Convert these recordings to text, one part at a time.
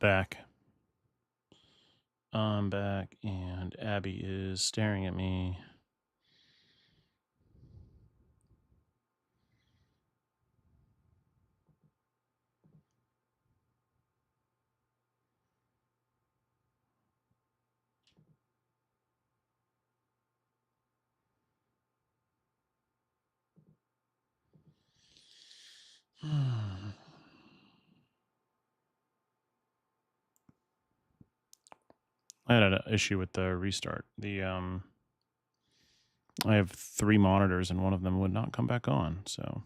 Back. I'm back, and Abby is staring at me. I had an issue with the restart. I have 3 monitors, and one of them would not come back on, so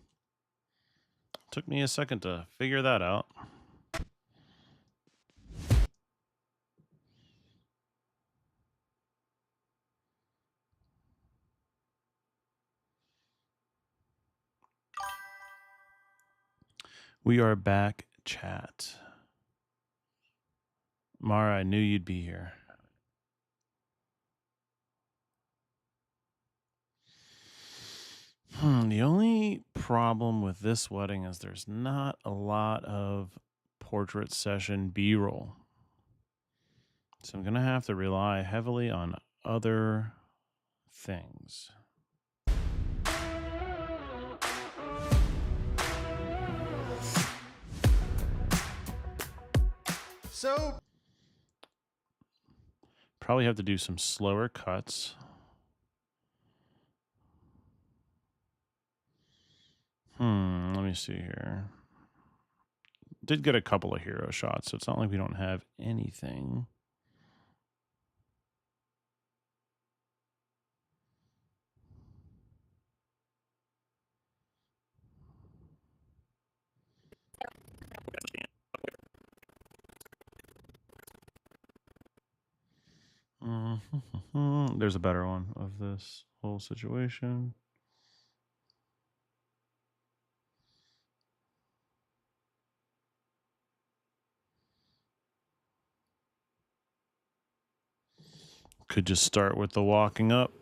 it took me a second to figure that out. We are back, chat. Mara, I knew you'd be here. The only problem with this wedding is there's not a lot of portrait session B-roll. So I'm going to have to rely heavily on other things. So probably have to do some slower cuts. Let me see here. Did get a couple of hero shots, so it's not like we don't have anything. There's a better one of this whole situation. Could just start with the walking up.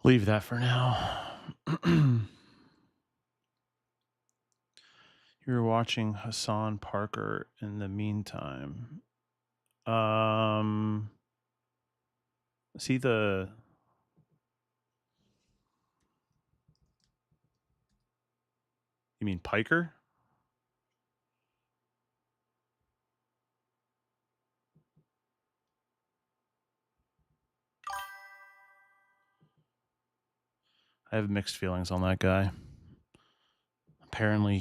Leave that for now. You're watching Hassan Parker in the meantime. See the... You mean Piker? I have mixed feelings on that guy. Apparently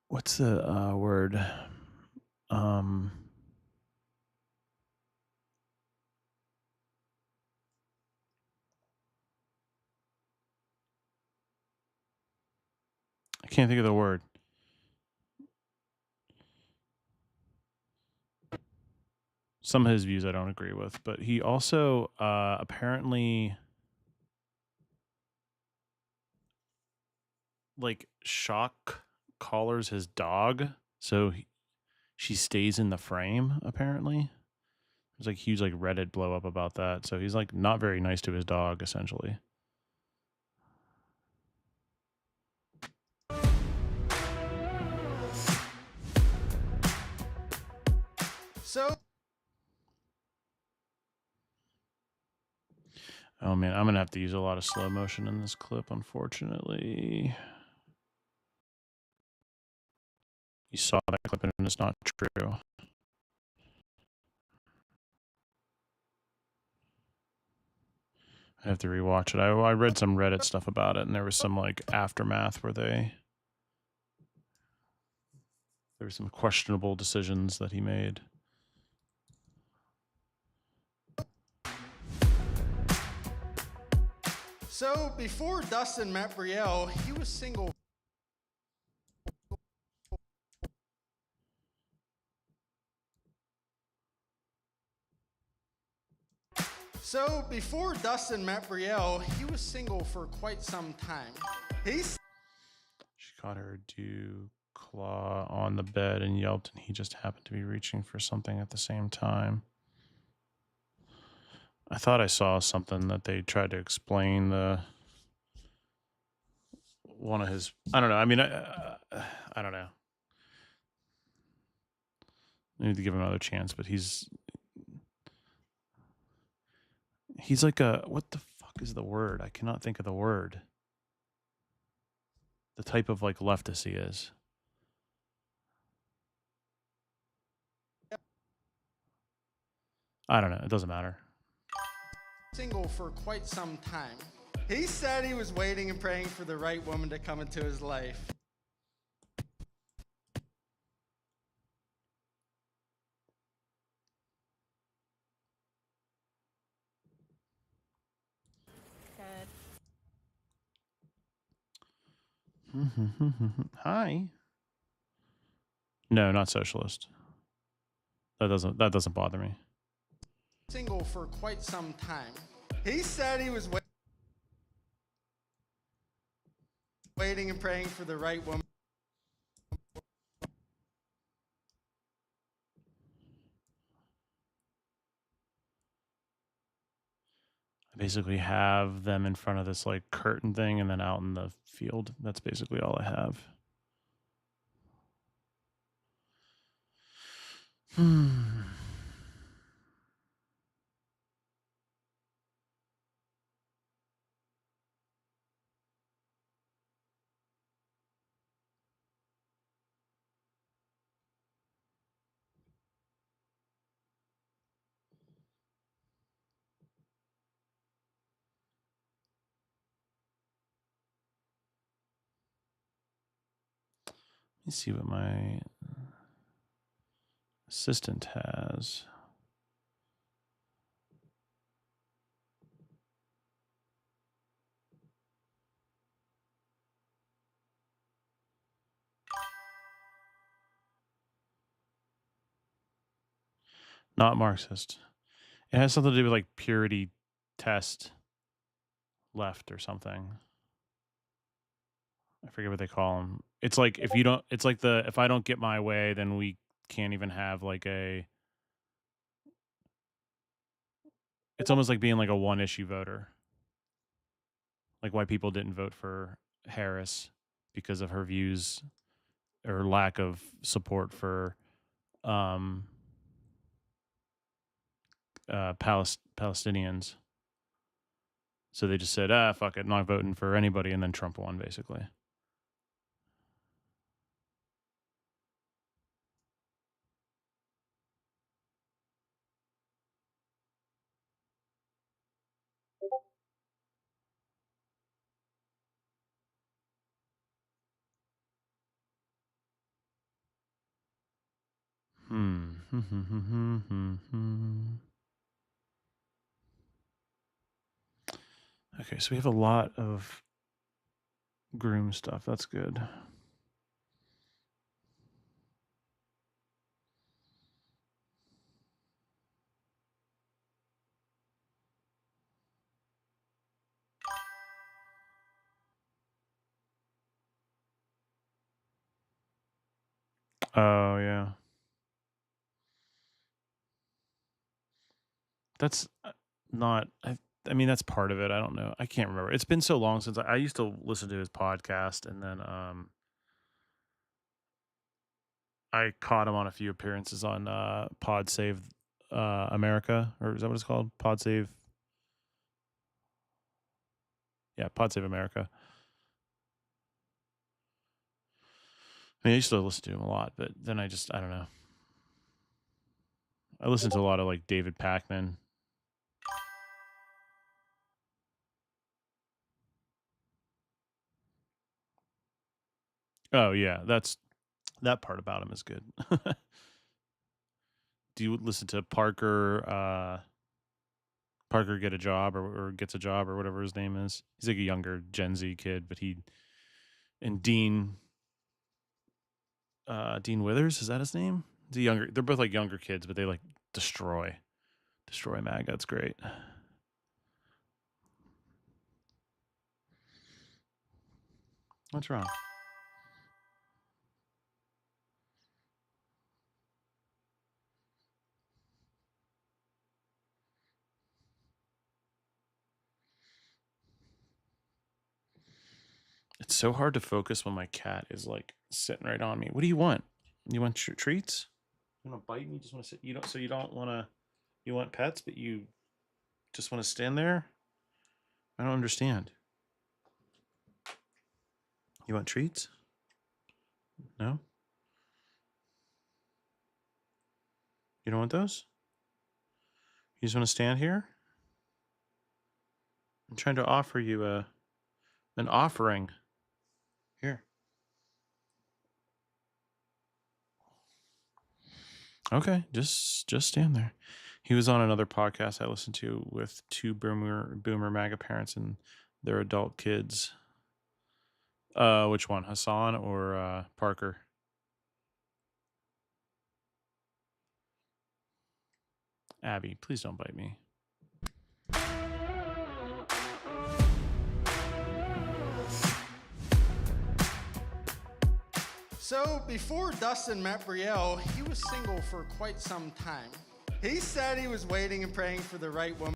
what's the word? I can't think of the word. some of his views I don't agree with, but he also apparently like shock collars his dog, so she stays in the frame. Apparently, there's like huge like Reddit blow up about that. So he's like not very nice to his dog, essentially. So, Oh man, I'm gonna have to use a lot of slow motion in this clip, unfortunately. You saw that clip and it's not true. I have to rewatch it. I read some Reddit stuff about it, and there was some like aftermath where there were some questionable decisions that he made. so before Dustin met Brielle, he was single. So before Dustin met Brielle, he was single for quite some time. She caught her dew claw on the bed and yelped, and he just happened to be reaching for something at the same time. I thought I saw something that they tried to explain one of his. I don't know. I mean, I don't know. I need to give him another chance, but he's like a, what the fuck is the word? I cannot think of the word. The type of like leftist he is. I don't know. It doesn't matter. Single for quite some time. He said he was waiting and praying for the right woman to come into his life. Hi. No, not socialist. That doesn't bother me. Single for quite some time. He said he was waiting and praying for the right woman. I basically have them in front of this like curtain thing and then out in the field. That's basically all I have. Let me see what my assistant has. Not Marxist. It has something to do with like purity test left or something. I forget what they call them. It's like if you don't, it's like if I don't get my way, then we can't even have like it's almost like being like a one issue voter. Like why people didn't vote for Harris because of her views or lack of support for Palestinians. So they just said, fuck it, not voting for anybody, and then Trump won, basically. Okay, so we have a lot of groom stuff. That's good. Oh yeah. That's not. I mean, that's part of it. I don't know. I can't remember. It's been so long since I used to listen to his podcast, and then I caught him on a few appearances on Pod Save America, or is that what it's called? Pod Save. Yeah, Pod Save America. I mean, I used to listen to him a lot, but then I don't know. I listened to a lot of like David Packman. Oh yeah, that part about him is good. Do you listen to Parker get a job or gets a job or whatever his name is? He's like a younger Gen Z kid, but he and Dean Withers, is that his name? They're both like younger kids, but they like destroy MAGA. It's great. What's wrong? It's so hard to focus when my cat is like sitting right on me. What do you want? You want treats? You want to bite me? You just want to sit? You don't. So you don't want to. You want pets, but you just want to stand there? I don't understand. You want treats? No? You don't want those? You just want to stand here? I'm trying to offer you an offering. Here. Okay, just stand there. He was on another podcast I listened to with two boomer MAGA parents and their adult kids. Which one, Hassan or Parker? Abby, please don't bite me. So, before Dustin met Brielle, he was single for quite some time. He said he was waiting and praying for the right woman.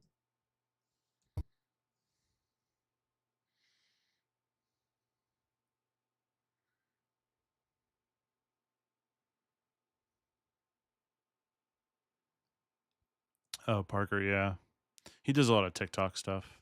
Oh, Parker, yeah. He does a lot of TikTok stuff.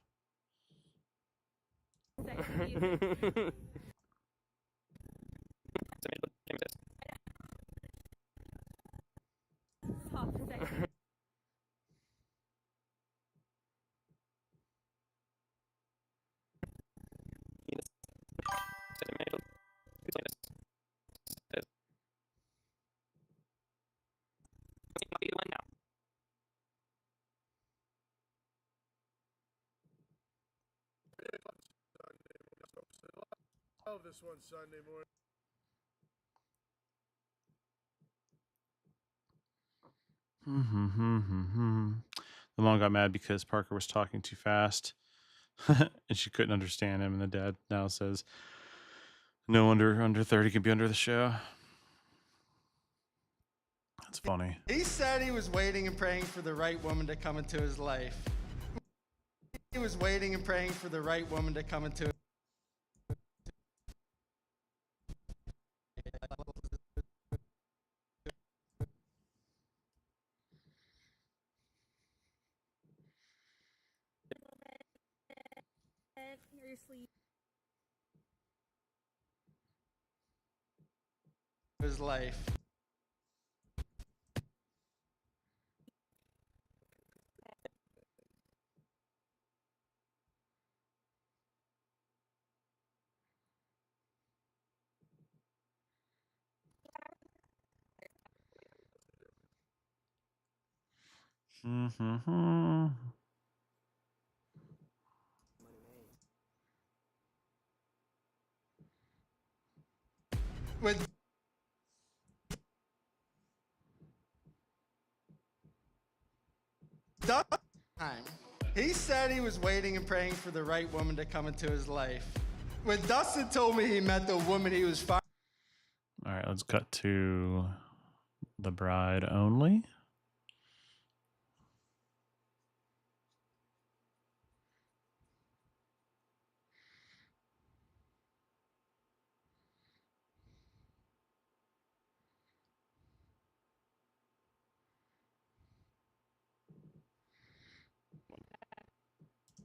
This one Sunday morning. The mom got mad because Parker was talking too fast and she couldn't understand him. And the dad now says, no under 30 can be under the show. That's funny. He said he was waiting and praying for the right woman to come into his life. He was waiting and praying for the right woman to come into his life. His life. With time. He said he was waiting and praying for the right woman to come into his life. When Dustin told me he met the woman he was finding. All right, let's cut to the bride only.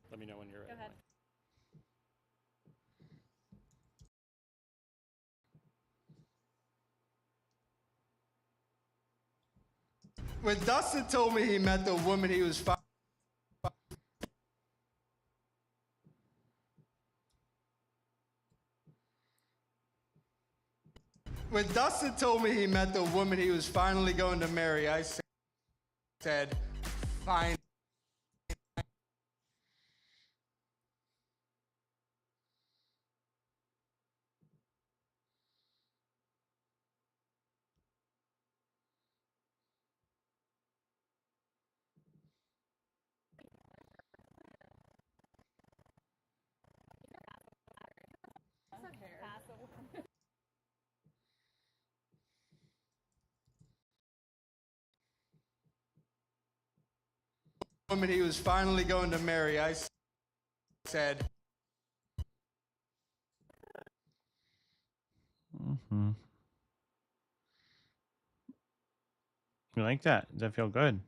Let me know when you're ready. Go ahead. When Dustin told me he met the woman he was When Dustin told me he met the woman he was finally going to marry, I said, fine. Woman he was finally going to marry, I said. Mm-hmm. You like that? Does that feel good?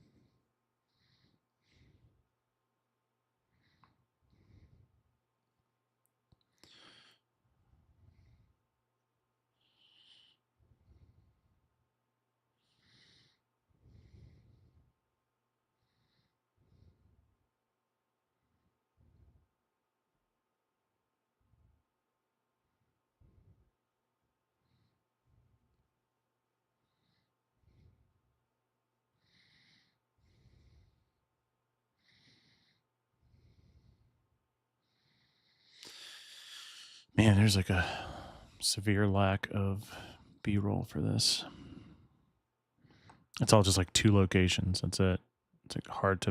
Man, there's like a severe lack of B-roll for this. It's all just like 2 locations. That's it. It's like hard to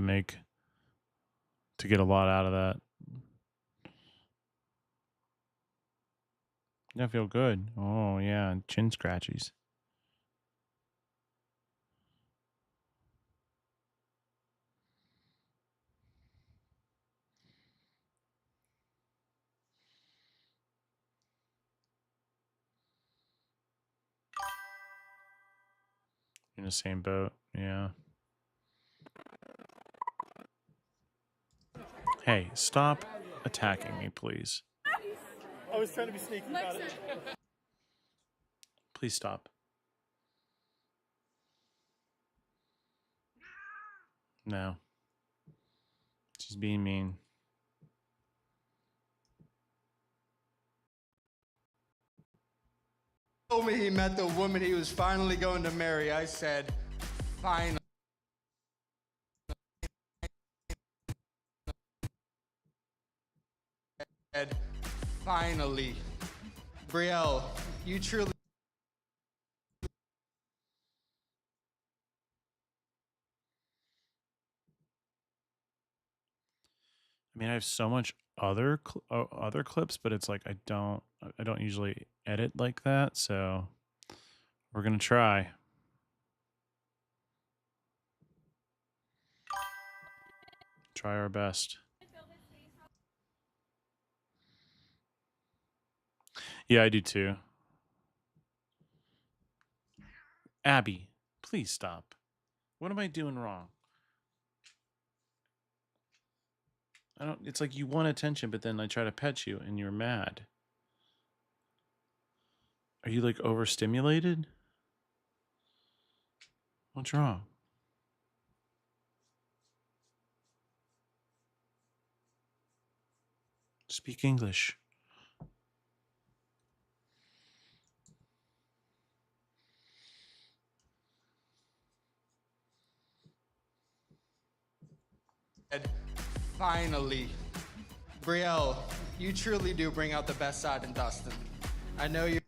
get a lot out of that. Yeah, feel good. Oh yeah, chin scratchies. In the same boat. Yeah. Hey, stop attacking me, please. I was trying to be sneaky about it. Please stop. No. She's being mean. Told me he met the woman he was finally going to marry, I said, fine. Finally. Brielle, you truly. I mean, I have so much other other clips, but it's like I don't usually edit like that, so we're gonna try. Try our best. Yeah, I do too. Abby, please stop. What am I doing wrong? I don't. It's like you want attention, but then I try to pet you, and you're mad. Are you like overstimulated? What's wrong? Speak English. Finally. Brielle, you truly do bring out the best side in Dustin. I know you.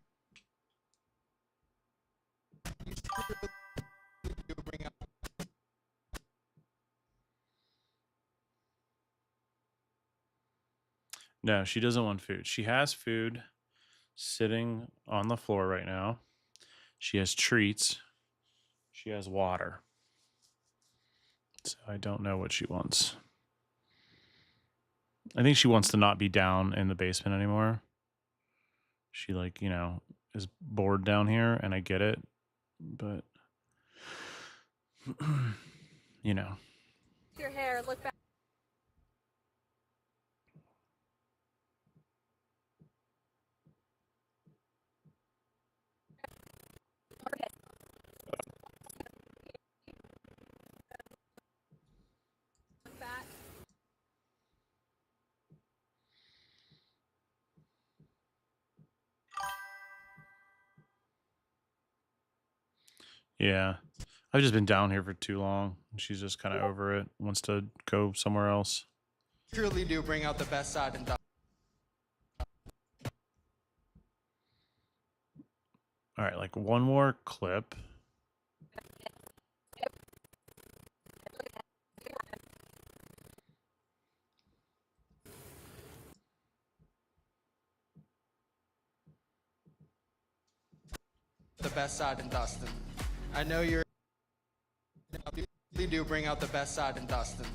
You truly do bring out. No, she doesn't want food. She has food sitting on the floor right now. She has treats. She has water. So I don't know what she wants. I think she wants to not be down in the basement anymore. She, like, you know, is bored down here, and I get it. But, you know. Your hair, look back. Back. Yeah. I've just been down here for too long. She's just kind of over it, wants to go somewhere else. Truly do bring out the best side in Dustin. All right, like one more clip. The best side in Dustin. I know you're. Truly do bring out the best side in Dustin.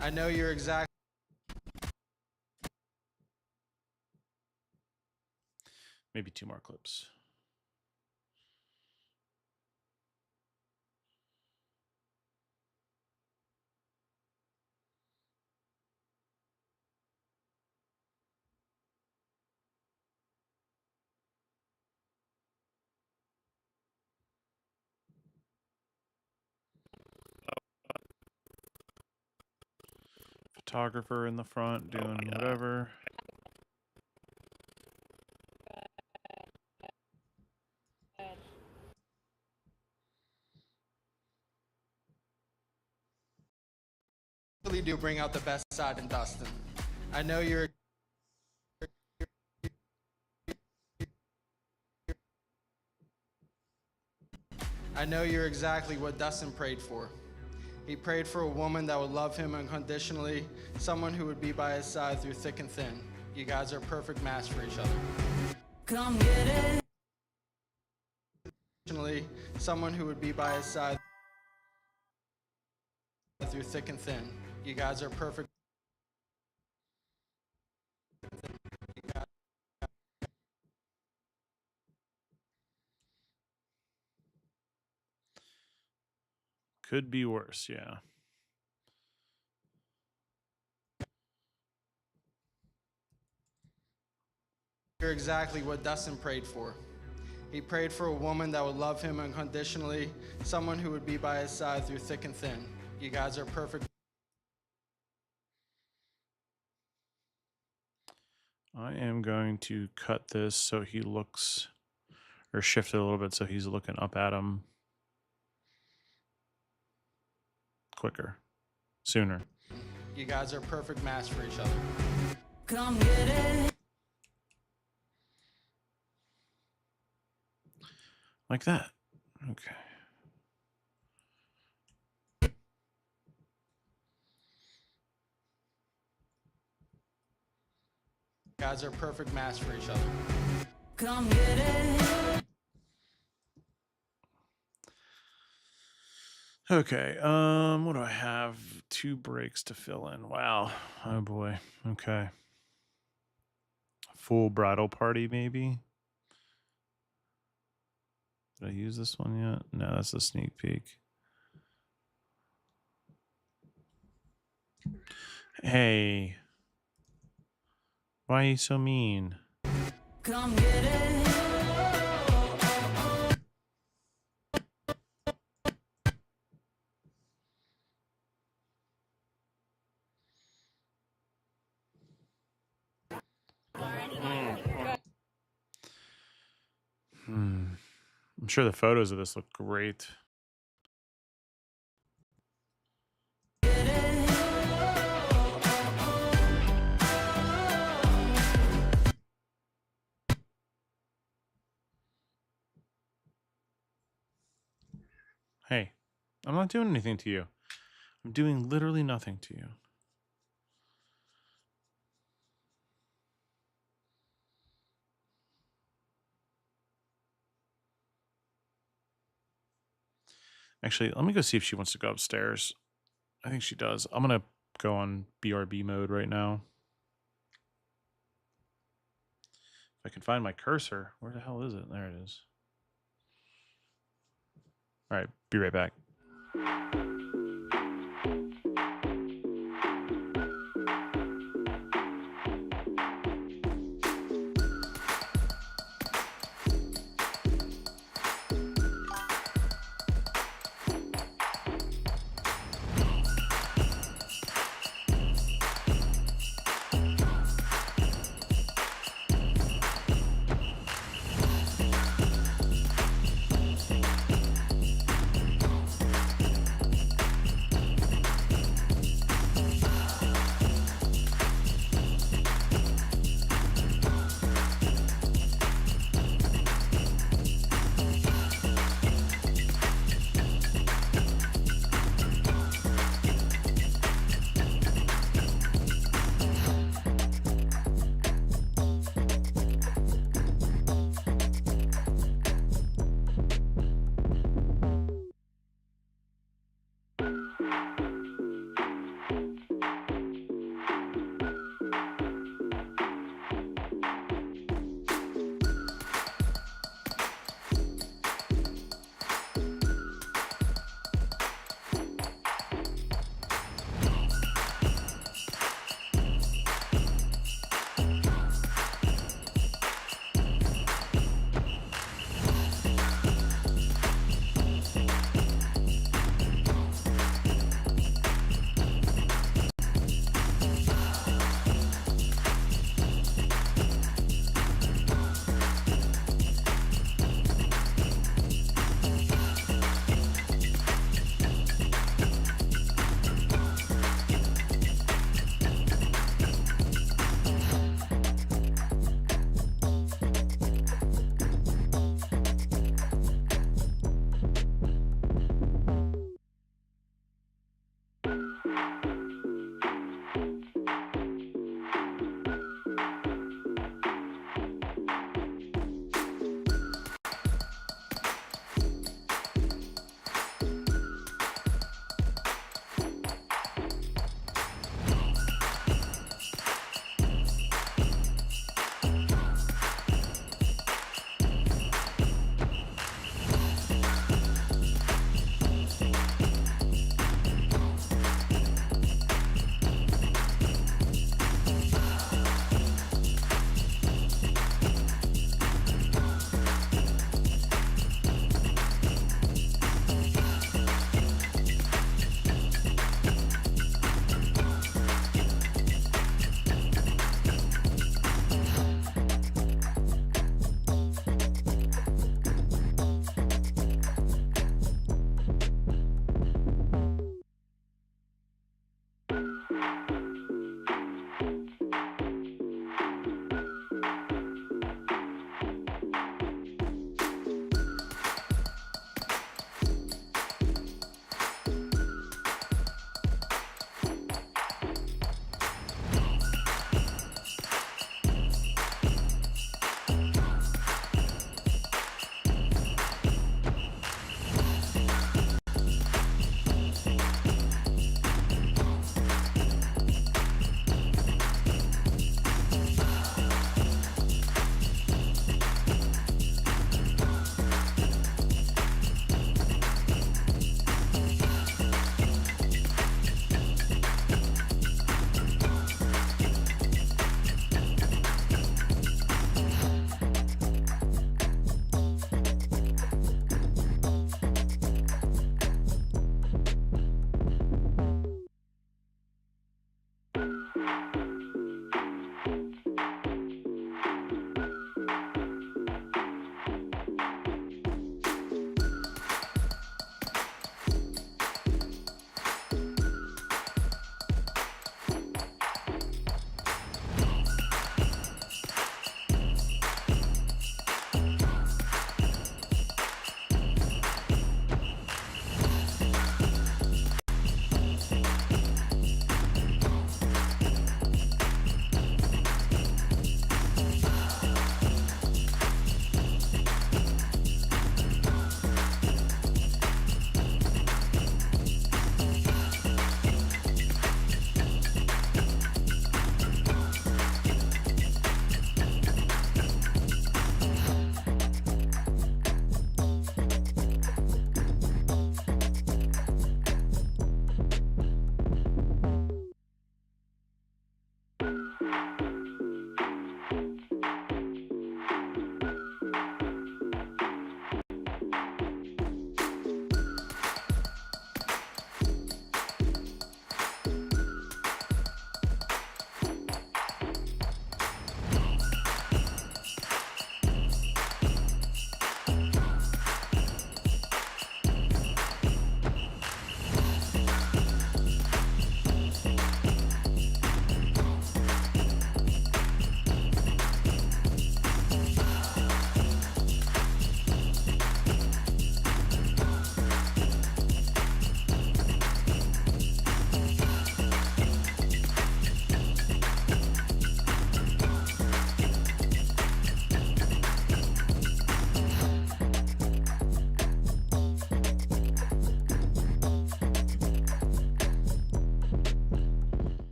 I know you're exactly. Maybe two more clips. Photographer in the front doing whatever. Really do bring out the best side in Dustin. I know you're. I know you're exactly what Dustin prayed for. He prayed for a woman that would love him unconditionally, someone who would be by his side through thick and thin. You guys are a perfect match for each other. Come get it. Someone who would be by his side through thick and thin. You guys are perfect. Could be worse, yeah. You're exactly what Dustin prayed for. He prayed for a woman that would love him unconditionally, someone who would be by his side through thick and thin. You guys are perfect. I am going to cut this so he looks, or shift it a little bit so he's looking up at him quicker, sooner. You guys are a perfect match for each other. Come get it. Like that. Okay. You guys are a perfect match for each other. Come get it. Okay, what do I have? 2 breaks to fill in. Wow. Oh boy. Okay. Full bridal party, maybe? Did I use this one yet? No, that's a sneak peek. Hey. Why are you so mean? Come get it. I'm sure the photos of this look great. Hey, I'm not doing anything to you. I'm doing literally nothing to you. Actually, let me go see if she wants to go upstairs. I think she does. I'm going to go on BRB mode right now. If I can find my cursor. Where the hell is it? There it is. All right, be right back.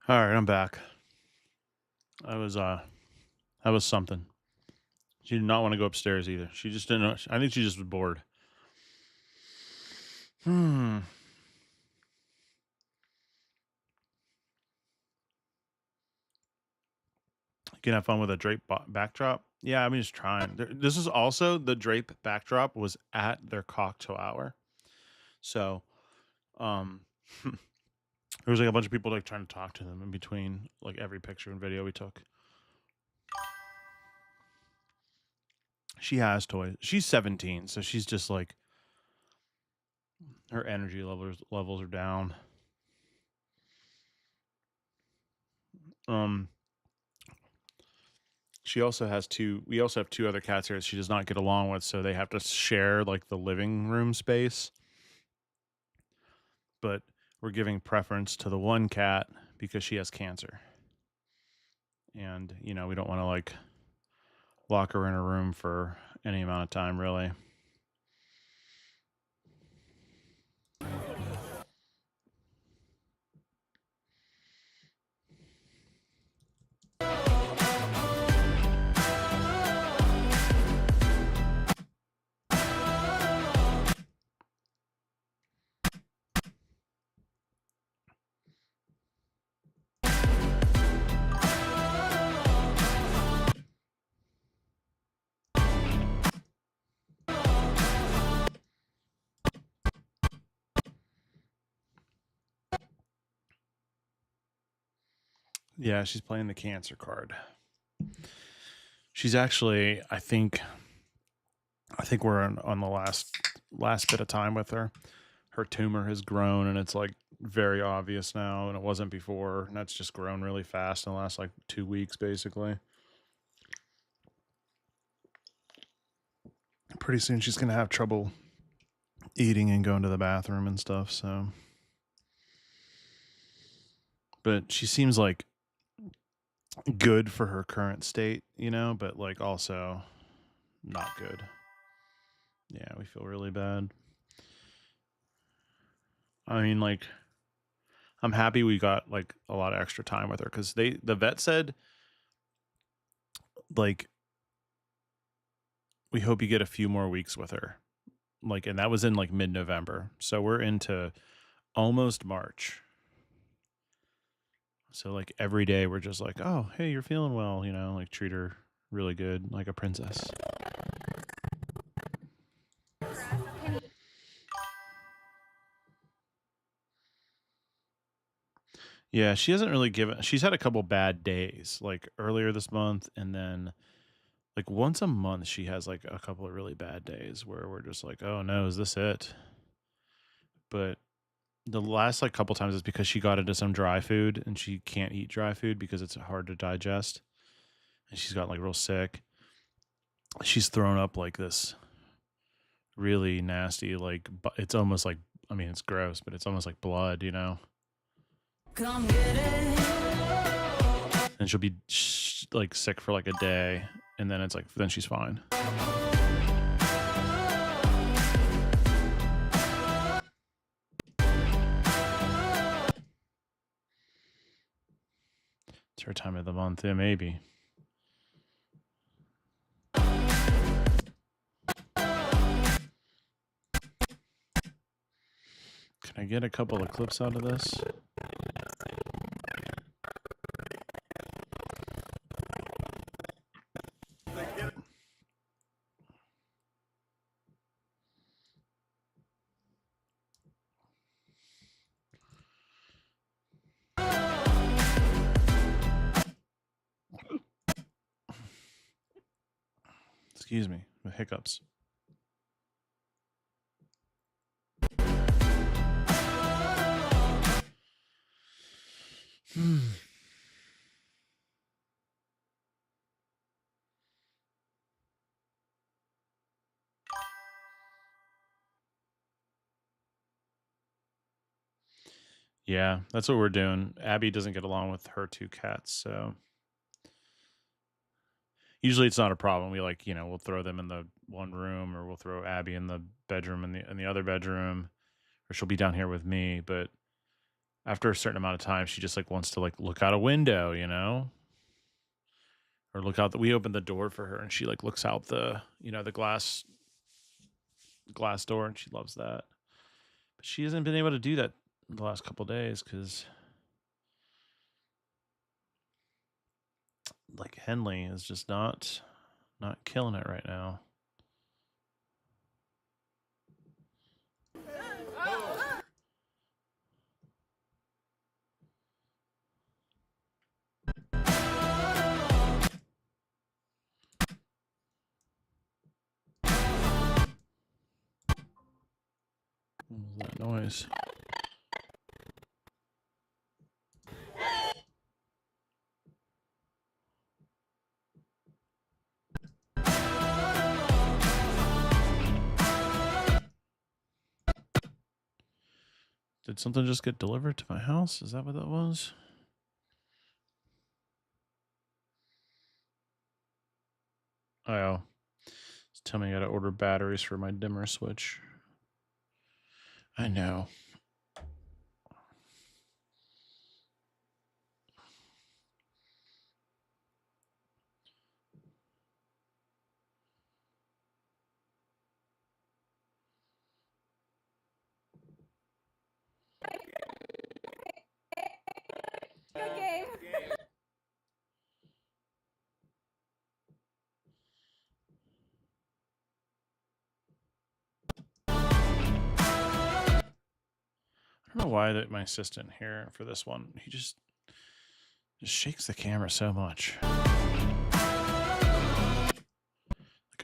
All right, I'm back. I was that was something. She did not want to go upstairs either. She just didn't know. I think she just was bored. Hmm. You can have fun with a drape backdrop. Yeah, I'm just trying. This is also the drape backdrop was at their cocktail hour. So, um, there was like a bunch of people like trying to talk to them in between like every picture and video we took. She has toys. She's 17, so she's just like her energy levels are down. Um, she also has two. We also have two other cats here that she does not get along with, so they have to share like the living room space. But we're giving preference to the one cat because she has cancer, and we don't want to like lock her in a room for any amount of time, really. Yeah, she's playing the cancer card. She's actually, I think we're on the last bit of time with her. Her tumor has grown and it's like very obvious now, and it wasn't before. And that's just grown really fast in the last like 2 weeks, basically. Pretty soon she's gonna have trouble eating and going to the bathroom and stuff. So, but she seems like good for her current state, but like also not good. Yeah, we feel really bad. I mean, like, I'm happy we got like a lot of extra time with her because the vet said like we hope you get a few more weeks with her. Like, and that was in like mid-November. So we're into almost March. So like every day we're just like, oh, hey, you're feeling well, like treat her really good, like a princess. Yeah, she hasn't really given. She's had a couple bad days, like earlier this month, and then like once a month she has like a couple of really bad days where we're just like, oh no, is this it? But the last like couple times is because she got into some dry food and she can't eat dry food because it's hard to digest, and she's gotten like real sick. She's thrown up like this really nasty, like it's almost like, I mean, it's gross, but it's almost like blood, Come get it. and she'll be like sick for like a day, and then it's like then she's fine. It's her time of the month. Yeah, maybe. Can I get a couple of clips out of this? Excuse me, the hiccups. Yeah, that's what we're doing. Abby doesn't get along with her two cats, so usually it's not a problem. We like, we'll throw them in the one room, or we'll throw Abby in the bedroom in the other bedroom, or she'll be down here with me. But after a certain amount of time, she just like wants to like look out a window, you know, or look out we opened the door for her and she like looks out the, you know, the glass door, and she loves that. But she hasn't been able to do that the last couple days because like Henley is just not killing it right now. What was that noise? Did something just get delivered to my house? Is that what that was? Oh, it's telling me I gotta order batteries for my dimmer switch. I know. Good game. I don't know why that my assistant here for this one, he just shakes the camera so much. Like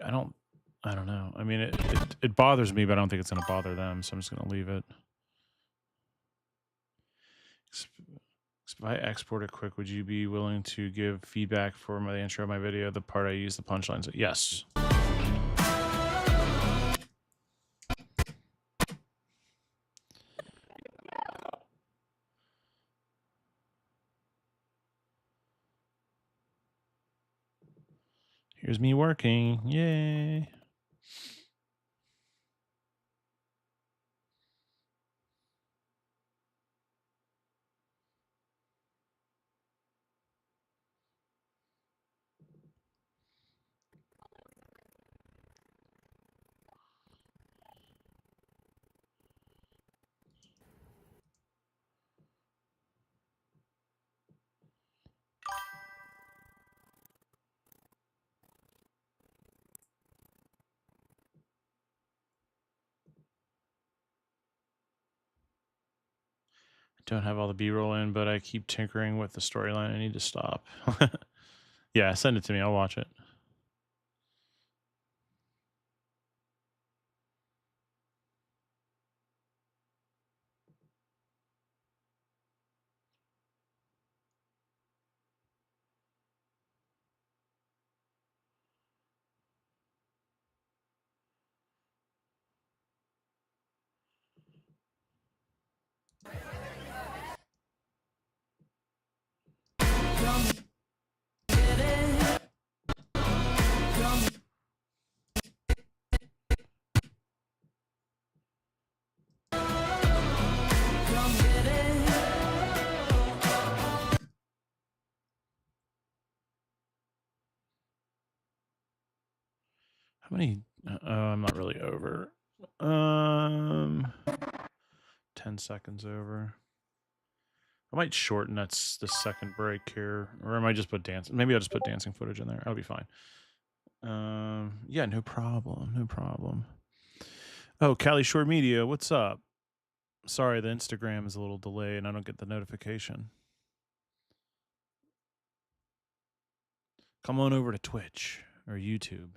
I don't know. I mean, it bothers me, but I don't think it's going to bother them, so I'm just going to leave it. If I export it quick, would you be willing to give feedback for the intro of my video, the part I use the punchlines? Yes. Here's me working. Yay. Don't have all the B-roll in, but I keep tinkering with the storyline. I need to stop. Yeah, send it to me. I'll watch it. How many? I'm not really over. 10 seconds over. I might shorten the second break here, or I might just put dancing. Maybe I'll just put dancing footage in there. I'll be fine. Yeah, no problem. No problem. Oh, Cali Short Media, what's up? Sorry, the Instagram is a little delayed and I don't get the notification. Come on over to Twitch or YouTube.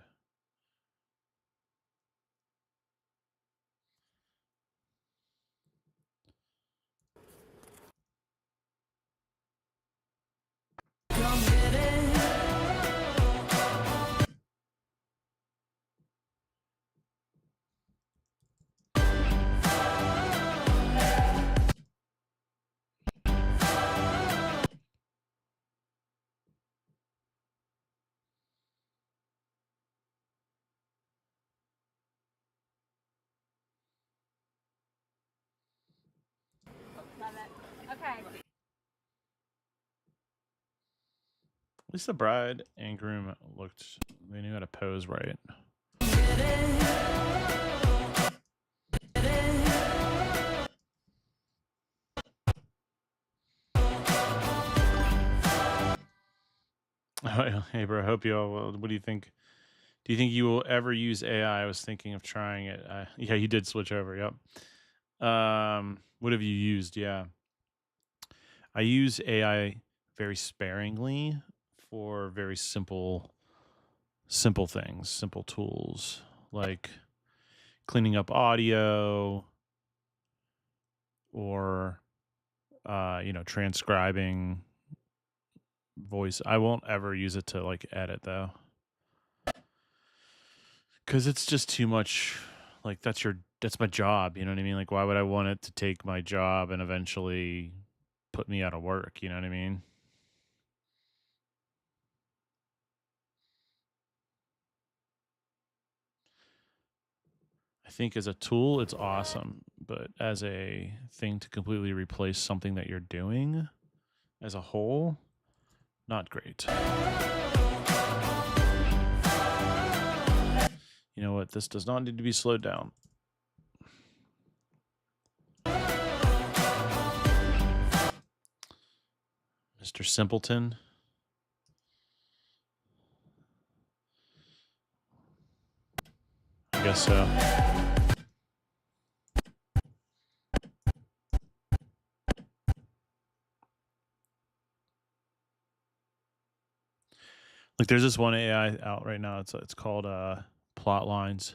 At least the bride and groom they knew how to pose right. Oh, hey, bro, I hope you all will. What do you think? Do you think you will ever use AI? I was thinking of trying it. Yeah, you did switch over. Yep. What have you used? Yeah. I use AI very sparingly for very simple things, simple tools like cleaning up audio or transcribing voice. I won't ever use it to like edit though. Cuz it's just too much. Like that's my job, you know what I mean? Like why would I want it to take my job and eventually put me out of work, you know what I mean? I think as a tool, it's awesome, but as a thing to completely replace something that you're doing as a whole, not great. You know what? This does not need to be slowed down. Mr. Simpleton. I guess so. Like there's this one AI out right now. It's called Plot Lines,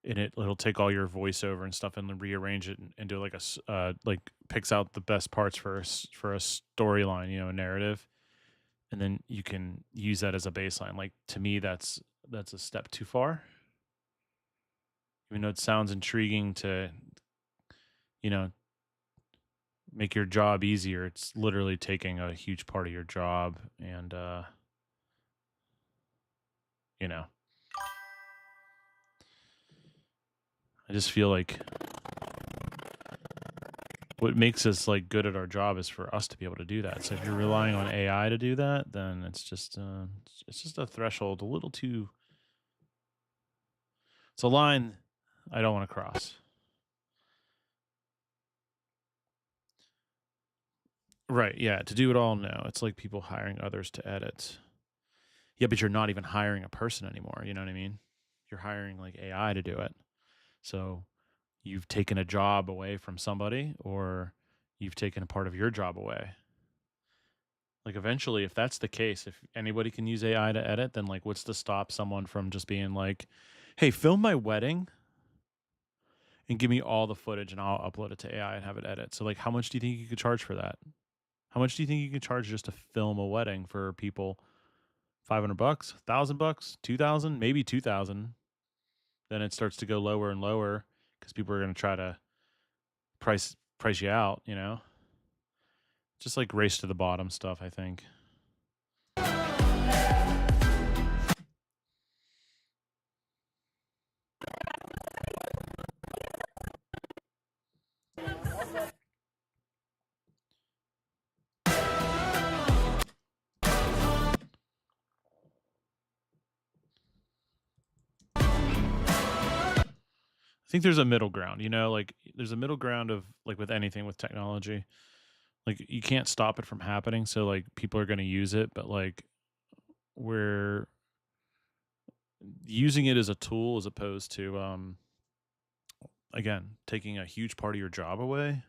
and it'll take all your voiceover and stuff and then rearrange it and do like like picks out the best parts for a storyline, a narrative, and then you can use that as a baseline. Like to me, that's a step too far. Even though it sounds intriguing to, make your job easier, it's literally taking a huge part of your job, and I just feel like what makes us like good at our job is for us to be able to do that. So if you're relying on AI to do that, then it's just a threshold a little too. It's a line I don't want to cross. Right? Yeah. To do it all, no. It's like people hiring others to edit. Yeah, but you're not even hiring a person anymore. You know what I mean? You're hiring like AI to do it. So you've taken a job away from somebody, or you've taken a part of your job away. Like eventually, if that's the case, if anybody can use AI to edit, then like what's to stop someone from just being like, hey, film my wedding and give me all the footage and I'll upload it to AI and have it edit. So like how much do you think you could charge for that? How much do you think you could charge just to film a wedding for people? $500, $1,000, 2,000, maybe 2,000. Then it starts to go lower and lower because people are going to try to price you out, just like race to the bottom stuff, I think. I think there's a middle ground, like there's a middle ground of like with anything with technology. Like you can't stop it from happening, so like people are going to use it, but like we're using it as a tool as opposed to again, taking a huge part of your job away.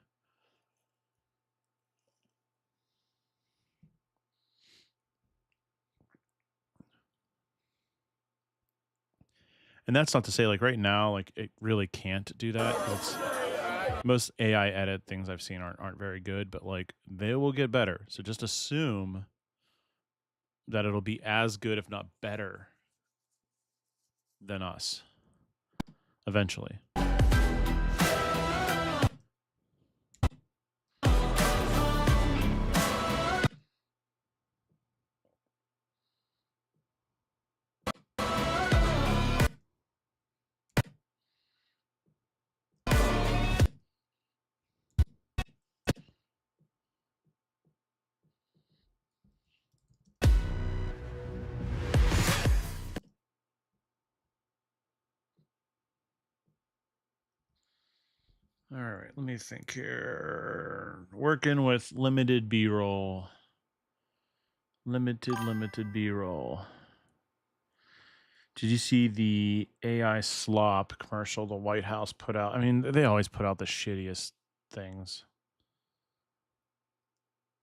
And that's not to say like right now like it really can't do that. Most AI edit things I've seen aren't very good, but like they will get better. So just assume that it'll be as good if not better than us eventually. All right, let me think here. Working with limited B-roll. Limited B-roll. Did you see the AI slop commercial the White House put out? I mean, they always put out the shittiest things.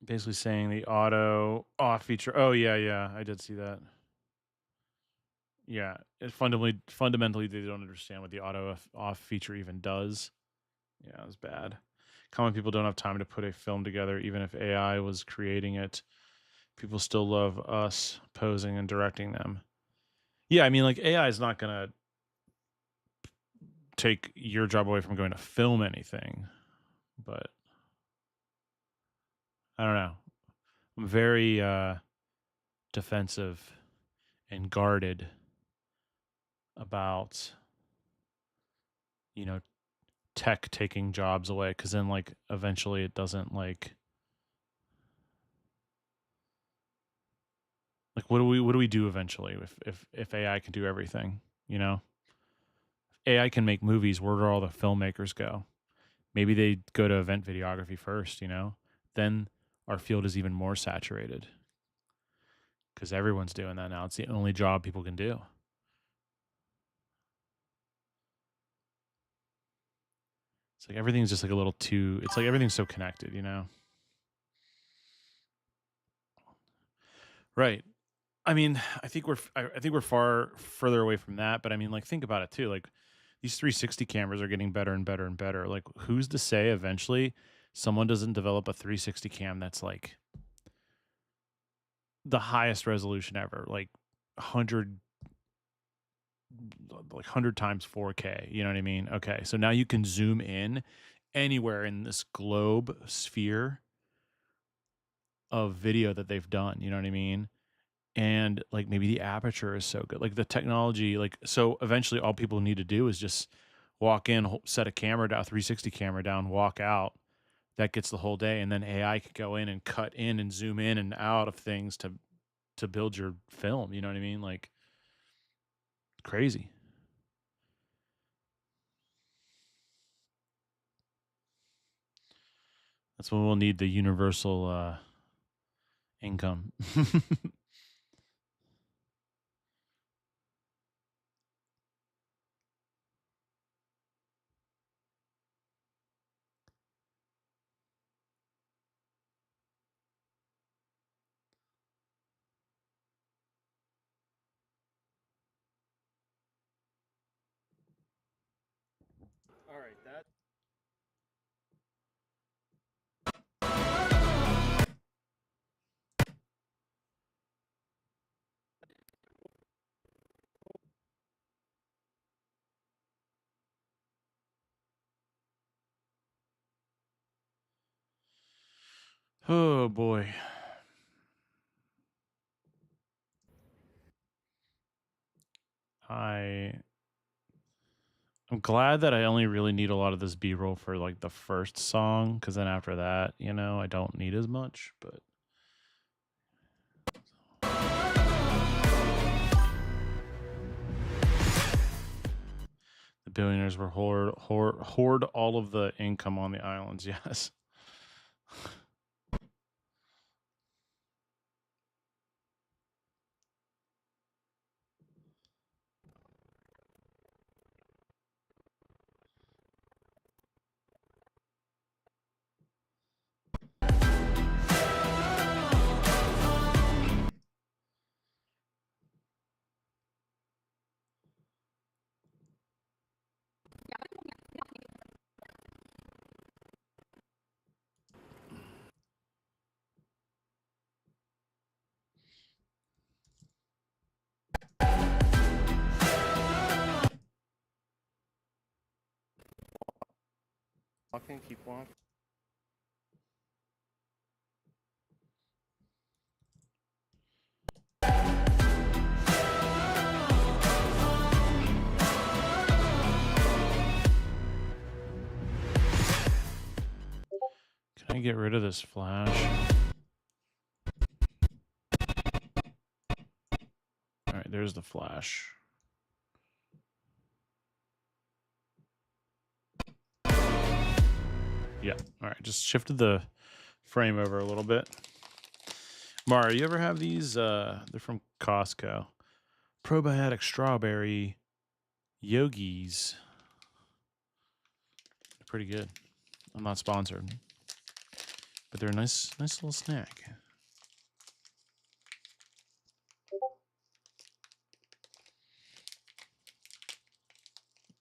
Basically saying the auto off feature. Oh yeah, I did see that. Yeah, it fundamentally they don't understand what the auto off feature even does. Yeah, it was bad. Common people don't have time to put a film together, even if AI was creating it. People still love us posing and directing them. Yeah, I mean, like AI is not gonna take your job away from going to film anything, but I don't know. I'm very defensive and guarded about tech taking jobs away, because then like eventually it doesn't like what do we do eventually if AI can do everything, you know? AI can make movies, where do all the filmmakers go? Maybe they go to event videography first, you know? Then our field is even more saturated because everyone's doing that now. It's the only job people can do. It's like everything's just like a little too, it's like everything's so connected, you know? Right. I mean, I think we're far further away from that, but I mean, like think about it too. Like these 360 cameras are getting better and better and better. Like who's to say eventually someone doesn't develop a 360 cam that's like the highest resolution ever, like 100 times 4K, you know what I mean? Okay. So now you can zoom in anywhere in this globe sphere of video that they've done, you know what I mean? And like maybe the aperture is so good, like the technology, like so eventually all people need to do is just walk in, set a camera down, 360 camera down, walk out. That gets the whole day, and then AI could go in and cut in and zoom in and out of things to build your film, you know what I mean? Like crazy. That's when we'll need the universal income. All right, that. Oh boy. I'm glad that I only really need a lot of this B-roll for like the first song, because then after that, you know, I don't need as much. But the billionaires will hoard all of the income on the islands. Yes. Walking, keep walking. Can I get rid of this flash? All right, there's the flash. Yeah. All right. Just shifted the frame over a little bit. Mara, you ever have these? They're from Costco. Probiotic strawberry yogis. They're pretty good. I'm not sponsored, but they're a nice little snack.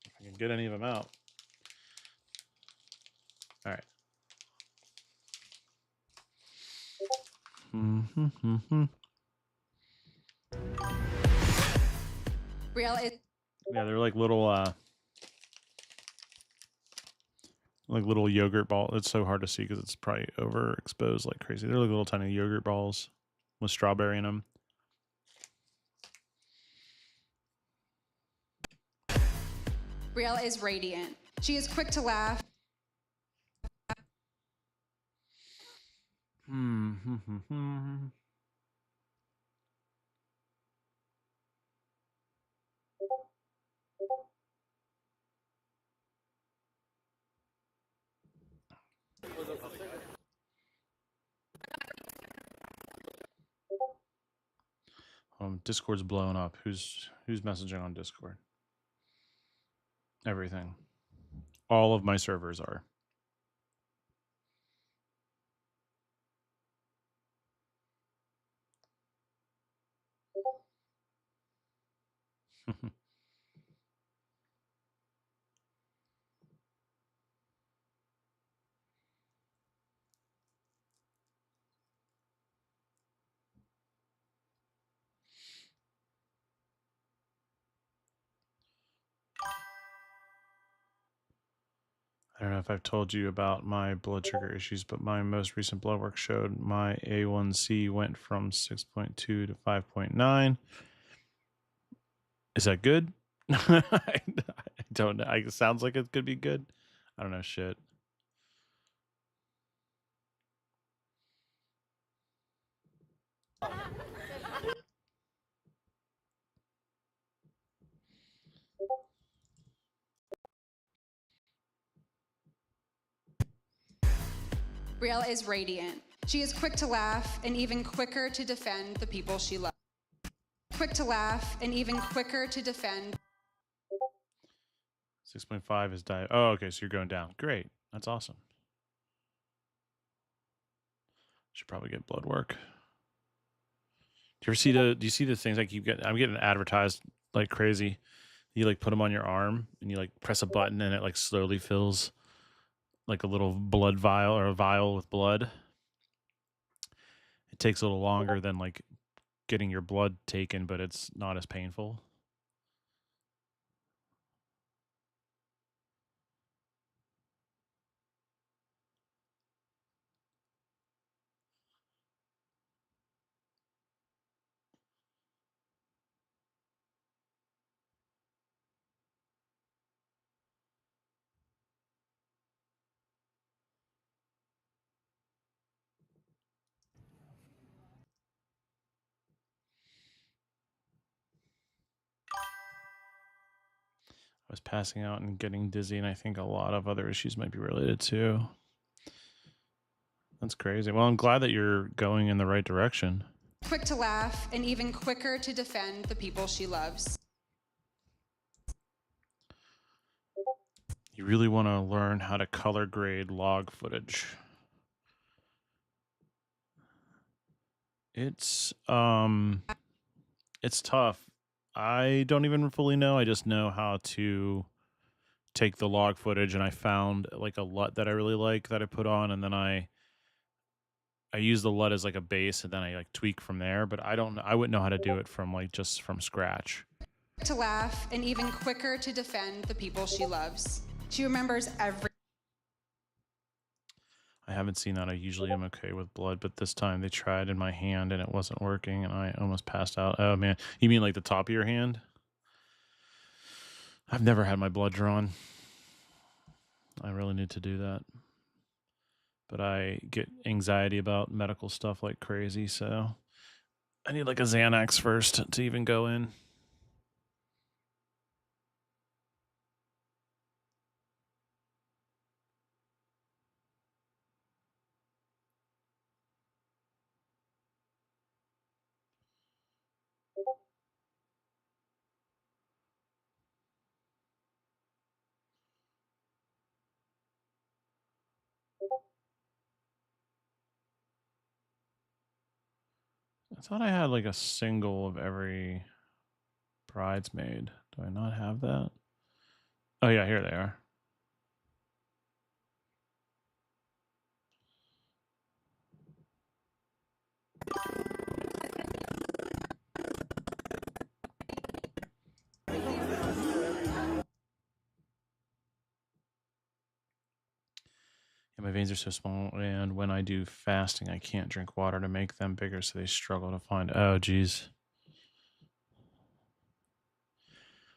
If I can get any of them out. All right. Real is Yeah, they're like little yogurt ball. It's so hard to see because it's probably overexposed like crazy. They're like little tiny yogurt balls with strawberry in them. Real is radiant. She is quick to laugh. Discord's blowing up. Who's messaging on Discord? Everything. All of my servers are. I don't know if I've told you about my blood sugar issues, but my most recent blood work showed my A1C went from 6.2 to 5.9. Is that good? I don't know. It sounds like it could be good. I don't know shit. Real is radiant. She is quick to laugh and even quicker to defend the people she loves. Quick to laugh and even quicker to defend. 6.5 is diet. Oh, okay. So you're going down. Great. That's awesome. Should probably get blood work. Do you see the things I keep getting? I'm getting advertised like crazy. You like put them on your arm and you like press a button and it like slowly fills like a little blood vial or a vial with blood. It takes a little longer than like getting your blood taken, but it's not as painful. I was passing out and getting dizzy, and I think a lot of other issues might be related too. That's crazy. Well, I'm glad that you're going in the right direction. Quick to laugh and even quicker to defend the people she loves. You really want to learn how to color grade log footage. It's tough. I don't even fully know. I just know how to take the log footage, and I found like a LUT that I really like that I put on, and then I use the LUT as like a base, and then I like tweak from there. But I wouldn't know how to do it from like just from scratch. To laugh and even quicker to defend the people she loves. She remembers every. I haven't seen that. I usually am okay with blood, but this time they tried in my hand and it wasn't working, and I almost passed out. Oh man, you mean like the top of your hand? I've never had my blood drawn. I really need to do that. But I get anxiety about medical stuff like crazy, so I need like a Xanax first to even go in. thought I had like a single of every bridesmaid. Do I not have that? Oh yeah, here they are. Yeah, my veins are so small, and when I do fasting, I can't drink water to make them bigger, so they struggle to find. Oh, geez.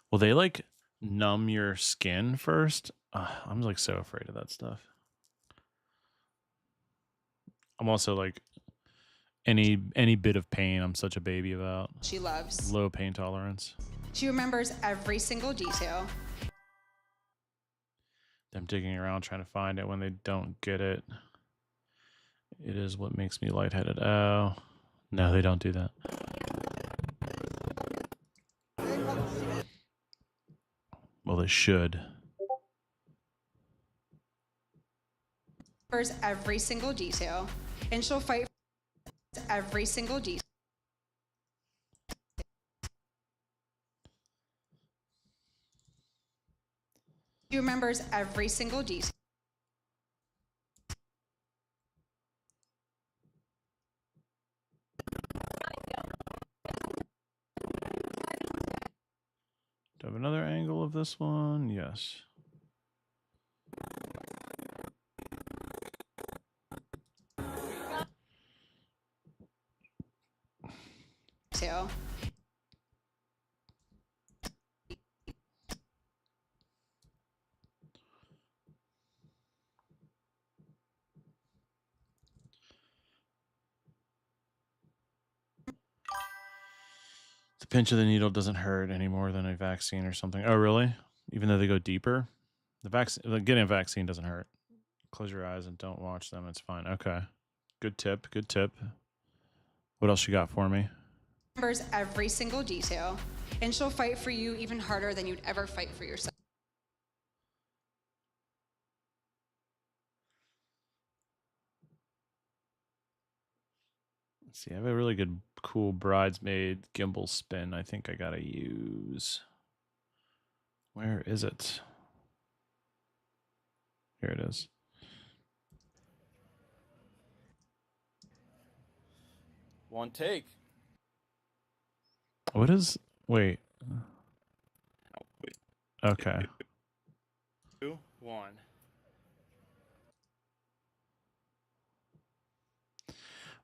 Will they like numb your skin first? I'm like so afraid of that stuff. I'm also like any bit of pain. I'm such a baby about. She loves. Low pain tolerance. She remembers every single detail. Them digging around trying to find it when they don't get it. It is what makes me lightheaded. Oh, no, they don't do that. Well, they should. Remembers every single detail, and she'll fight for every single detail. She remembers every single detail. Do I have another angle of this one? Yes. Detail. The pinch of the needle doesn't hurt any more than a vaccine or something. Oh, really? Even though they go deeper? The vaccine, getting a vaccine doesn't hurt. Close your eyes and don't watch them. It's fine. Okay. Good tip. Good tip. What else you got for me? Remembers every single detail, and she'll fight for you even harder than you'd ever fight for yourself. Let's see. I have a really good, cool bridesmaid gimbal spin I think I got to use. Where is it? Here it is. One take. What is... Wait. Oh, wait. Okay. 2, 1.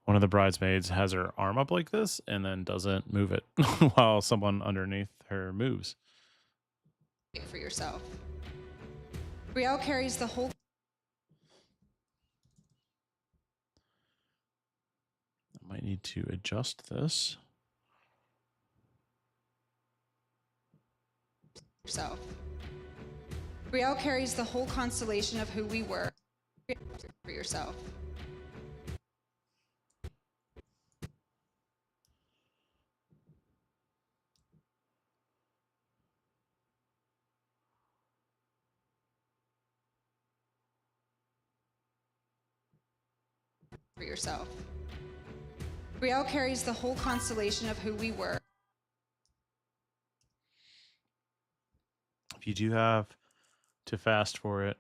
One of the bridesmaids has her arm up like this and then doesn't move it while someone underneath her moves. Fight for yourself. Brielle carries the whole. I might need to adjust this. Yourself. Brielle carries the whole constellation of who we were. For yourself. For yourself. Brielle carries the whole constellation of who we were. If you do have to fast for it,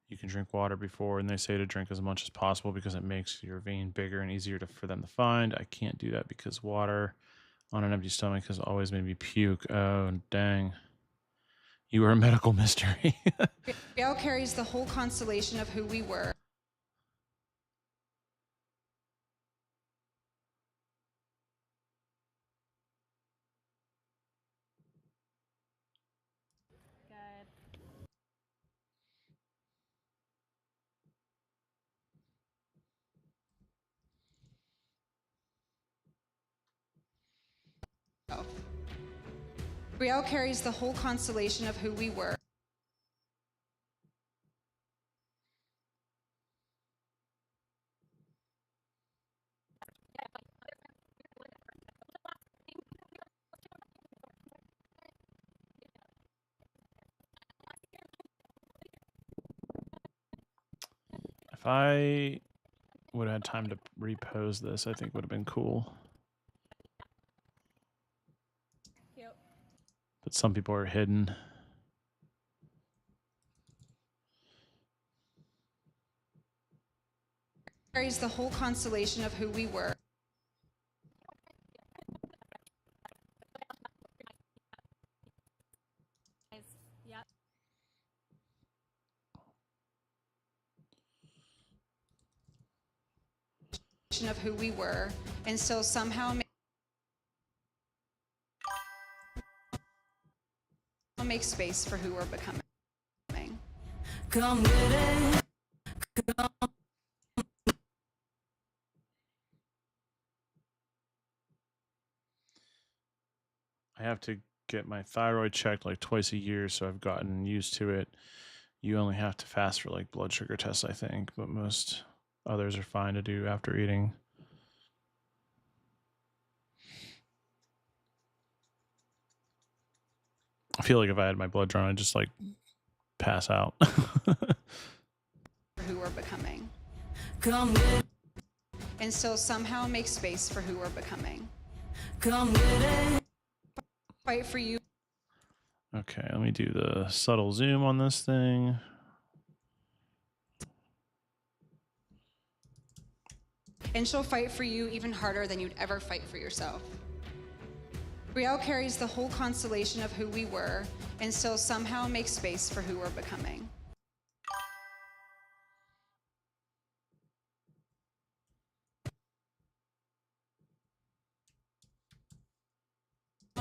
you can drink water before, and they say to drink as much as possible because it makes your vein bigger and easier for them to find. I can't do that because water on an empty stomach has always made me puke. Oh, dang. You are a medical mystery. Brielle carries the whole constellation of who we were. Brielle carries the whole constellation of who we were. If I would have had time to repose this, I think would have been cool. but some people are hidden. Carries the whole constellation of who we were. Of who we were, and so somehow make space for who we're becoming. Come get it. I have to get my thyroid checked like twice a year, so I've gotten used to it. You only have to fast for like blood sugar tests, I think, but most others are fine to do after eating. I feel like if I had my blood drawn, I'd just like pass out. Who we're becoming. Come get it. And so somehow make space for who we're becoming. Come get it. Fight for you. Okay, let me do the subtle zoom on this thing. And she'll fight for you even harder than you'd ever fight for yourself. Brielle carries the whole constellation of who we were, and so somehow make space for who we're becoming.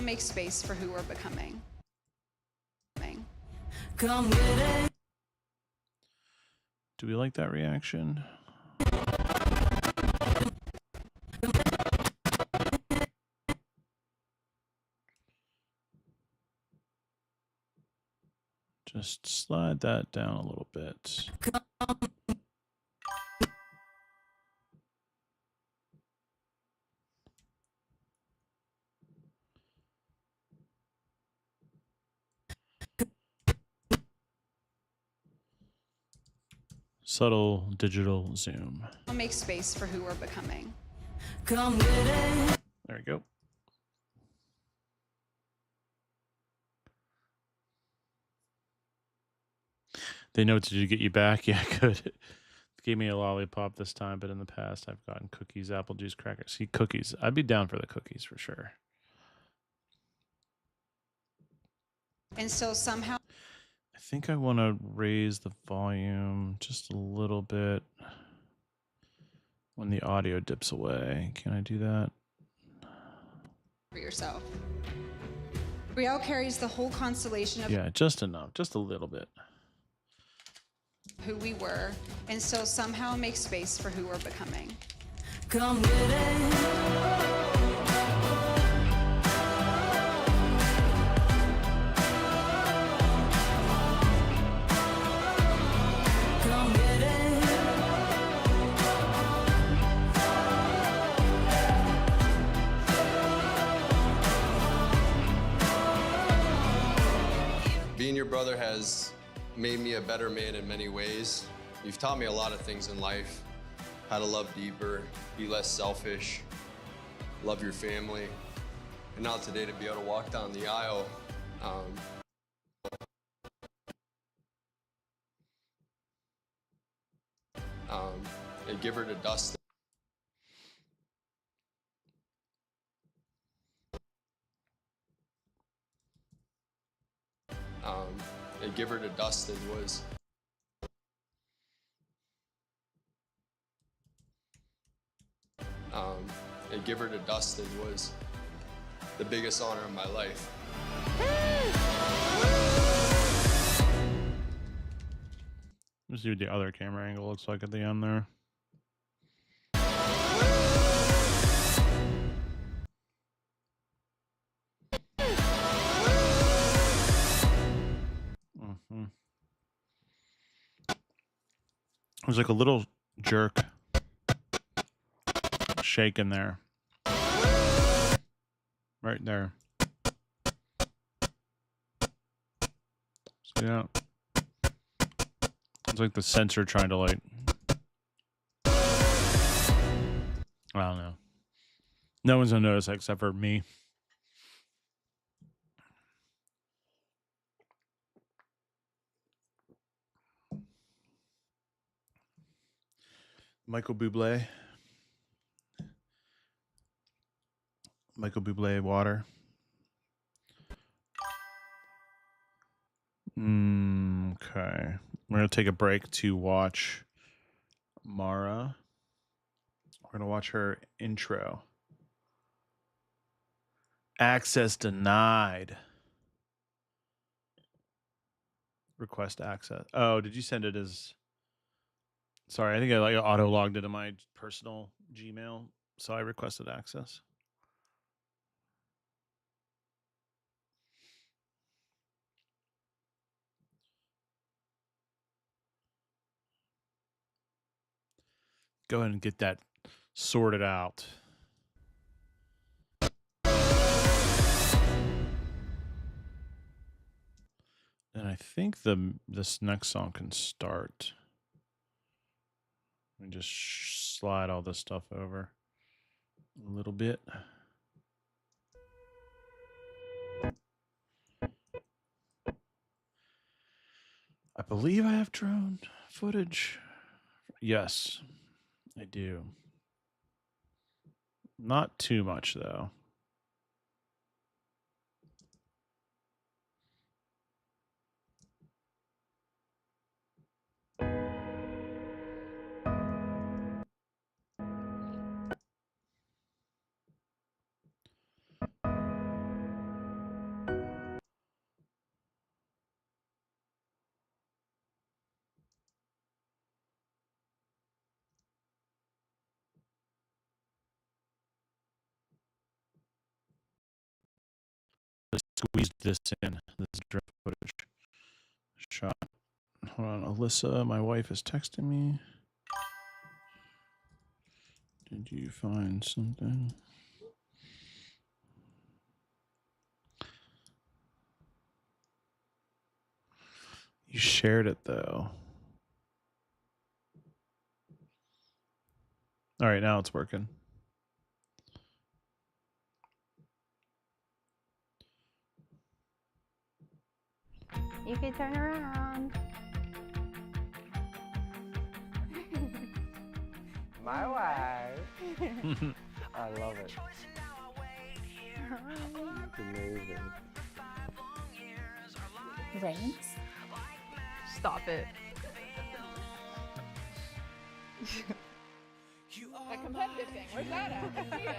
Make space for who we're becoming. Come get it. Do we like that reaction? Just slide that down a little bit. Subtle digital zoom. Make space for who we're becoming. Come get it. There we go. They know what to do to get you back. Yeah, good. Gave me a lollipop this time, but in the past I've gotten cookies, apple juice, crackers. See, cookies. I'd be down for the cookies for sure. And so somehow I think I want to raise the volume just a little bit when the audio dips away. Can I do that? for yourself. Brielle carries the whole constellation of Yeah, just enough. Just a little bit. who we were, and so somehow make space for who we're becoming. Come get it. Come get it. Being your brother has made me a better man in many ways. You've taught me a lot of things in life, how to love deeper, be less selfish, love your family. And now today to be able to walk down the aisle, and give her to Dustin. And give her to Dustin was and give her to Dustin was the biggest honor of my life. Let's see what the other camera angle looks like at the end there. There's like a little jerk shake in there. Right there. See that? It's like the sensor trying to like... I don't know. No one's gonna notice except for me. Michael Bublé. Michael Bublé water. Okay. We're going to take a break to watch Mara. We're going to watch her intro. Access denied. Request access. Oh, did you send it as... Sorry, I think I like auto logged into my personal Gmail, so I requested access. Go ahead and get that sorted out. And I think this next song can start. Let me just slide all this stuff over a little bit. I believe I have drone footage. Yes, I do. Not too much, though. Squeezed this in. This drone footage shot. Hold on, Alyssa, my wife is texting me. Did you find something? You shared it though. All right, now it's working. You can turn around. My wife. I love it. It's amazing. Rains? Stop it. That competitive thing, where's that at? I see it.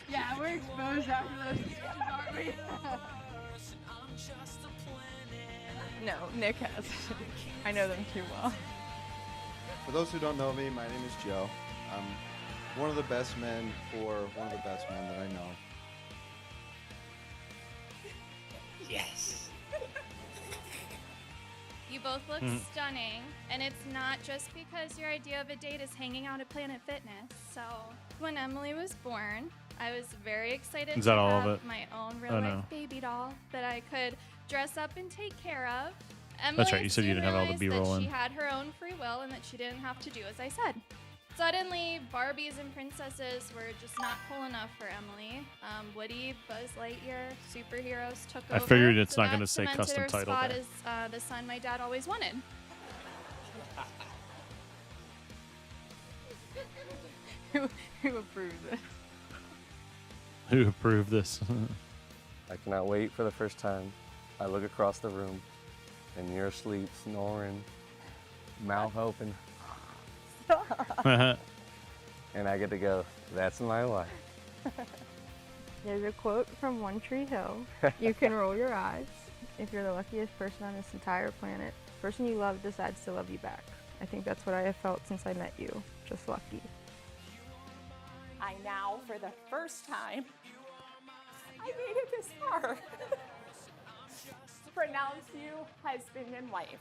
Yeah, we're exposed after those discussions, aren't we? No, Nick has. I know them too well. For those who don't know me, my name is Joe. I'm one of the best men for one of the best men that I know. Yes. You both look stunning, and it's not just because your idea of a date is hanging out at Planet Fitness. So, when Emily was born, I was very excited Is that to all of have it? my own Oh, real-life no. baby doll that I could dress up and take care of. Emily That's right, you said you soon didn't have all the realized B-roll that in. she had her own free will and that she didn't have to do as I said. Suddenly, Barbies and princesses were just not cool enough for Emily. Woody, Buzz Lightyear, superheroes took over. I figured it's so not that gonna say cemented custom her title spot there. as the son my dad always wanted. Who approved this? Who approved this? I cannot wait for the first time I look across the room and you're asleep, snoring, mouth open, and I get to go, that's my wife. There's a quote from One Tree Hill. You can roll your eyes if you're the luckiest person on this entire planet. The person you love decides to love you back. I think that's what I have felt since I met you. Just lucky. I now, for the first time, I made it this far. Pronounce you husband and wife.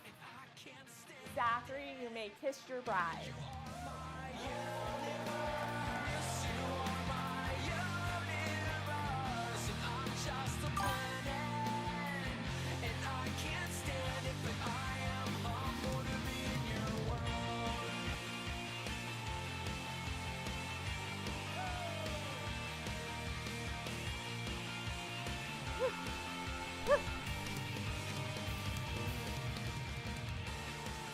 Zachary, you may kiss your bride.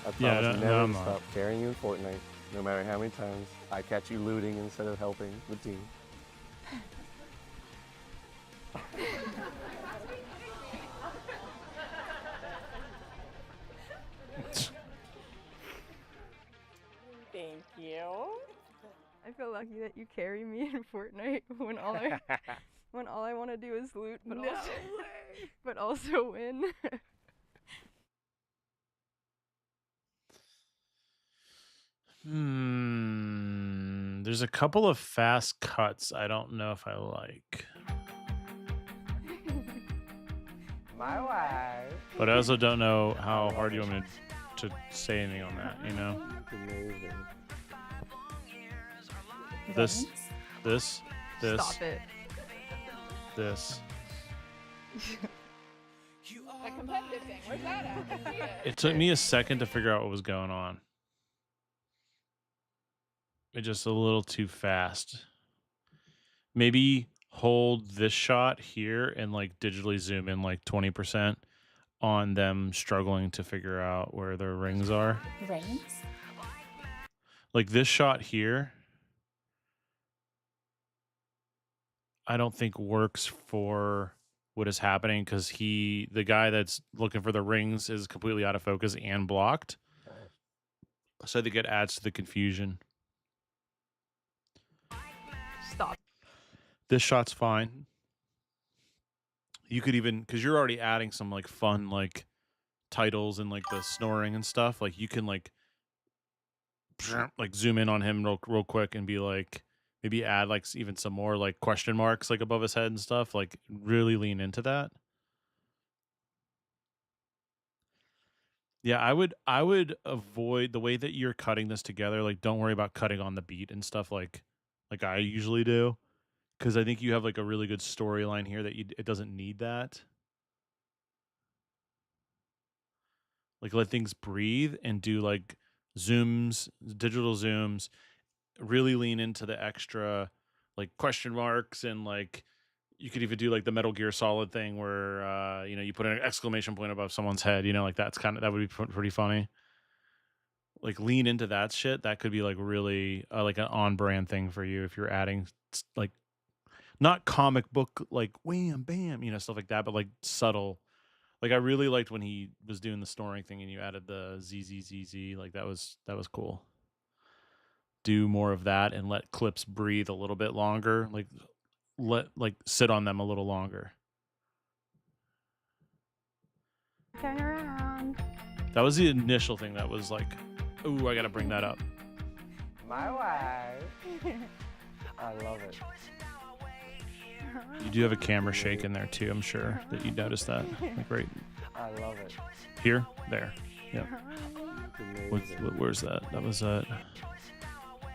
I Yeah, promise no, never I'm to not. stop carrying you in Fortnite. No matter how many times I catch you looting instead of helping the team. Thank you. I feel lucky that you carry me in Fortnite when all I want to do is loot, but also win. There's a couple of fast cuts I don't know if I like. My wife. But I also don't know how hard you want me to say anything on that, you know? Amazing. This. Stop it. This. The competitive thing. Where's that at? I see it. It took me a second to figure out what was going on. It just a little too fast. Maybe hold this shot here and like digitally zoom in like 20% on them struggling to figure out where their rings are. Rings? Like this shot here, I don't think works for what is happening because the guy that's looking for the rings is completely out of focus and blocked. So I think it adds to the confusion. Stop. This shot's fine. You could even, because you're already adding some like fun like titles and like the snoring and stuff. Like you can like zoom in on him real quick and be like, maybe add like even some more like question marks like above his head and stuff. Like really lean into that. Yeah, I would avoid the way that you're cutting this together. Like, don't worry about cutting on the beat and stuff like I usually do, because I think you have like a really good storyline here that it doesn't need that. Like, let things breathe and do like zooms, digital zooms. Really lean into the extra like question marks, and like you could even do like the Metal Gear Solid thing where you put an exclamation point above someone's head, like that would be pretty funny. Like lean into that shit. That could be like really like an on brand thing for you if you're adding like not comic book like wham bam, stuff like that, but like subtle. Like I really liked when he was doing the snoring thing and you added the ZZZZ. Like that was cool. Do more of that and let clips breathe a little bit longer. Let sit on them a little longer. Turn around. That was the initial thing that was like, ooh, I gotta bring that up. My wife. I love it. You do have a camera shake in there too, I'm sure that you noticed that. Like right I love it. here, there. Yep. Where's that? That was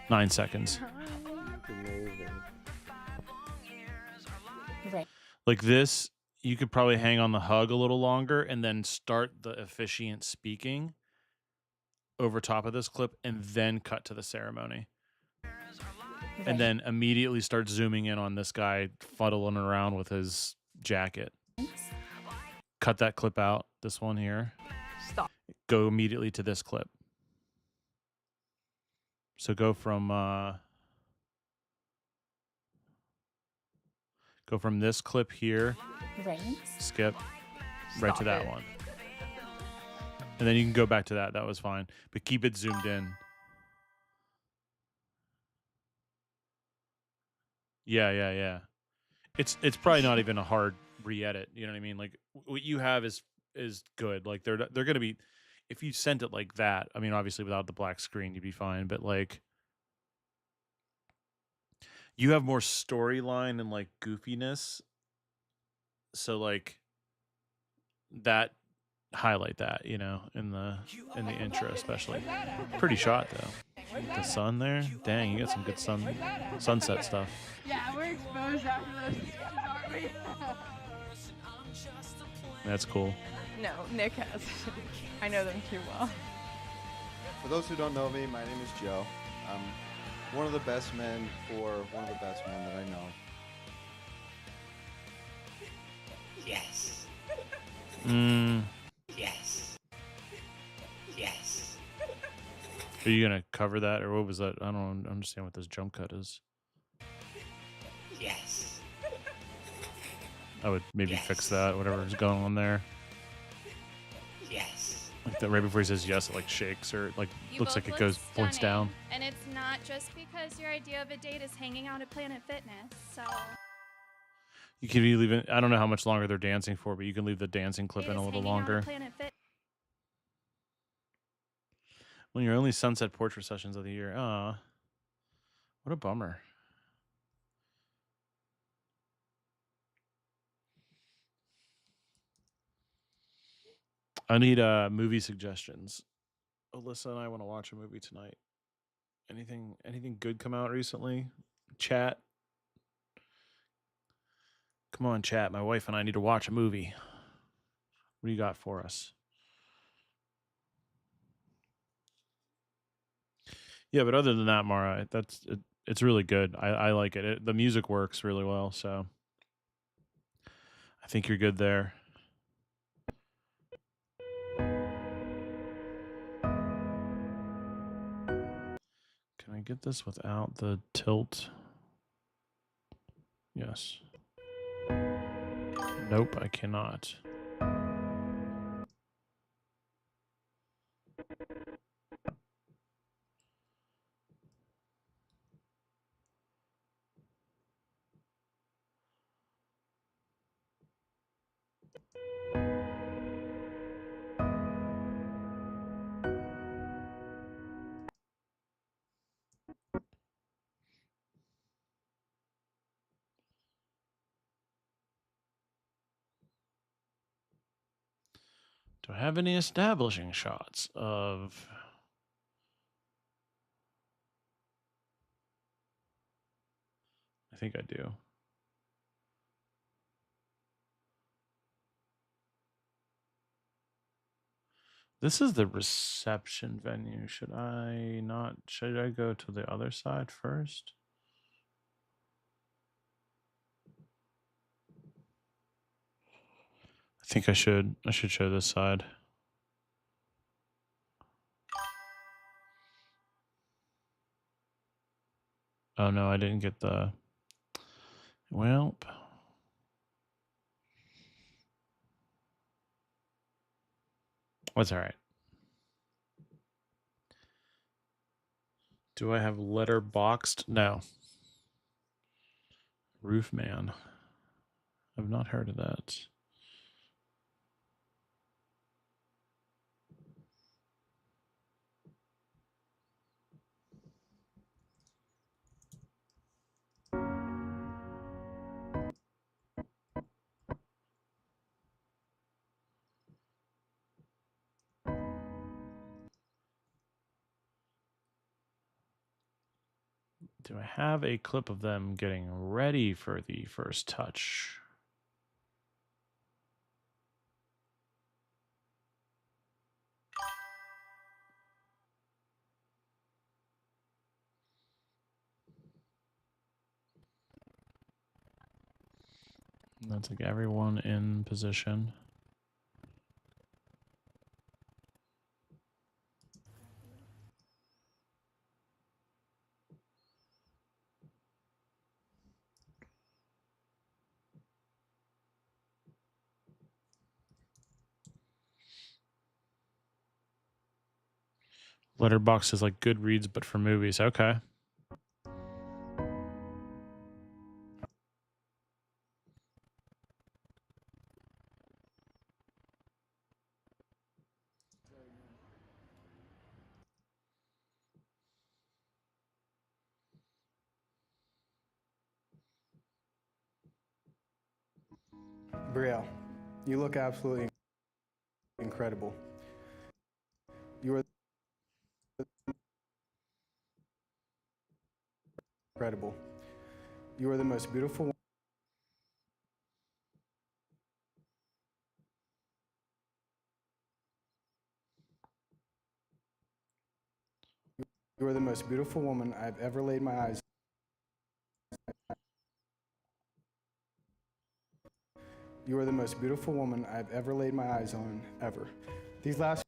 9 seconds. Amazing. Right. Like this, you could probably hang on the hug a little longer and then start the officiant speaking over top of this clip and then cut to the ceremony. Right. And then immediately start zooming in on this guy fuddling around with his jacket. Cut that clip out, this one here. Stop. Go immediately to this clip. So go from this clip here, Rings? skip, right to that one. And then you can go back to that. That was fine. But keep it zoomed in. Yeah. It's probably not even a hard re-edit. You know what I mean? Like what you have is good. Like they're gonna be, if you sent it like that. I mean, obviously without the black screen, you'd be fine. But like, you have more storyline and like goofiness. So like that, highlight that, in the intro especially. Pretty shot though. With the sun there. Dang, you got some good sunset stuff. Yeah, we're exposed after those sketches, aren't we? That's cool. No, Nick has. I know them too well. For those who don't know me, my name is Joe. I'm one of the best men for one of the best men that I know. Yes. Mm. Yes. Yes. Are you gonna cover that, or what was that? I don't understand what this jump cut is. Yes. I would maybe fix that, whatever's going on there. Yes. Like that right before he says yes, it like shakes or like You looks both like it look goes points down. stunning, and it's not just because your idea of a date is hanging out at Planet Fitness. So You can leave it. I don't know how much longer they're dancing for, but you can leave the dancing clip date in a is little hanging out longer. at Planet Fit. When your only sunset portrait sessions of the year. Ah, what a bummer. I need movie suggestions. Alyssa and I want to watch a movie tonight. Anything good come out recently? Chat. Come on, chat. My wife and I need to watch a movie. What do you got for us? Yeah, but other than that, Mara, it's really good. I like it. The music works really well, so I think you're good there. Can I get this without the tilt? Yes. Nope, I cannot. Do I have any establishing shots of... I think I do. This is the reception venue. Should I go to the other side first? I think I should show this side. Oh no, I didn't get the... Well... That's all right. Do I have letterboxed? No. Roofman. I've not heard of that. Do I have a clip of them getting ready for the first touch? That's like everyone in position. Letterbox is like Goodreads, but for movies. Okay. Brielle, you look absolutely incredible. You are incredible. You are the most beautiful. You are the most beautiful woman I've ever laid my eyes on. You are the most beautiful woman I've ever laid my eyes on, ever. These last...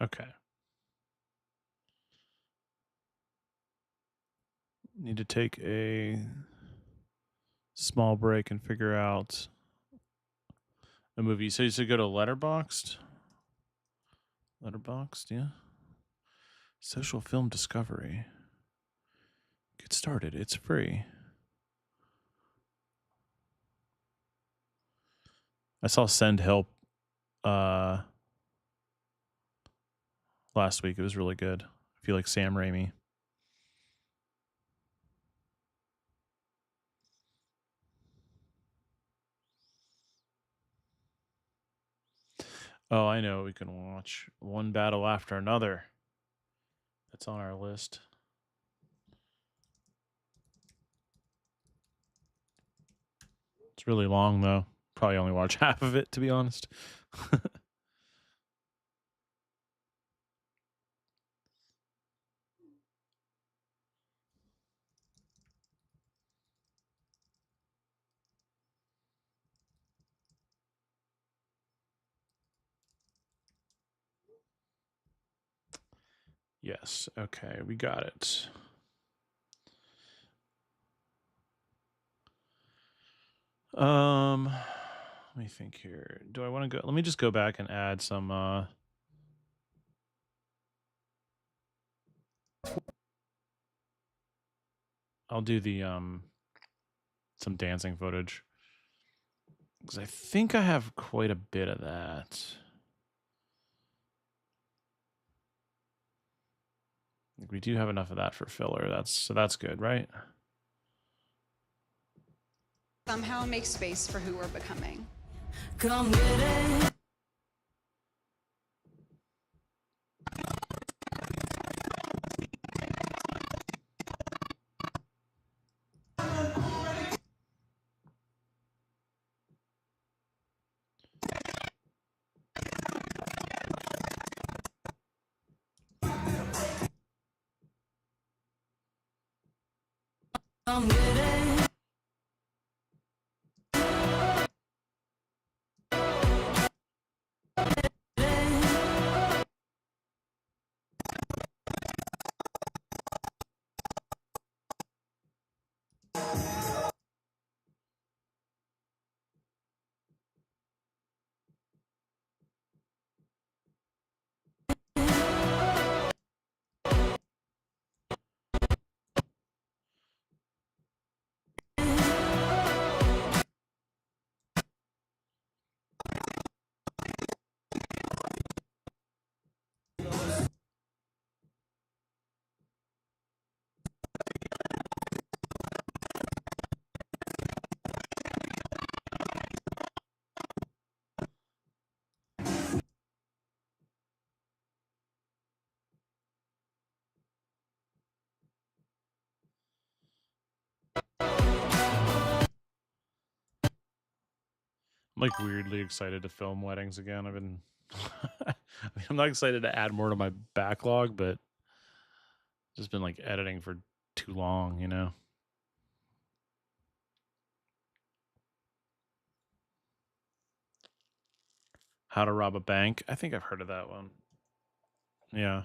Okay. need to take a small break and figure out a movie. So you should go to Letterboxd. Letterboxd, yeah. Social film discovery. Get started. It's free. I saw Send Help last week. It was really good. I feel like Sam Raimi. Oh, I know. We can watch One Battle After Another. That's on our list. It's really long, though. Probably only watch half of it, to be honest. Yes. Okay, we got it. Let me think here. Do I want to go? Let me just go back and add some I'll do the some dancing footage, because I think I have quite a bit of that. Like, we do have enough of that for filler. That's good, right? Somehow make space for who we're becoming. Come get it. Come get it. I'm like weirdly excited to film weddings again. I've been I mean, I'm not excited to add more to my backlog, but just been like editing for too long, you know. How to Rob a Bank. I think I've heard of that one. Yeah.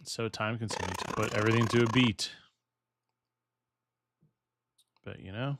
It's so time consuming to put everything to a beat. But you know.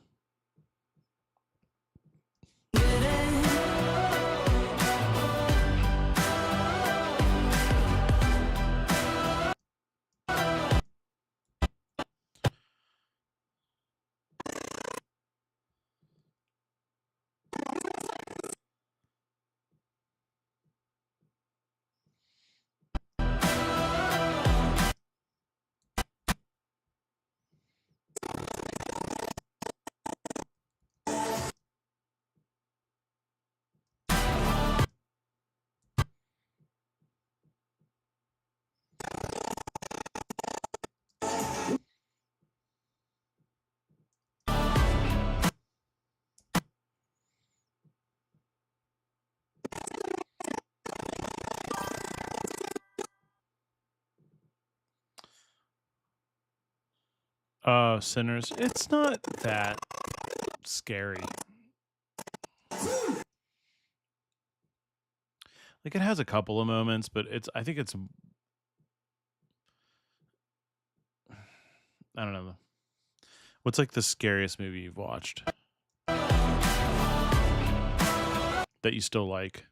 Sinners. It's not that scary. Like it has a couple of moments, but I think it's I don't know. What's like the scariest movie you've watched that you still like?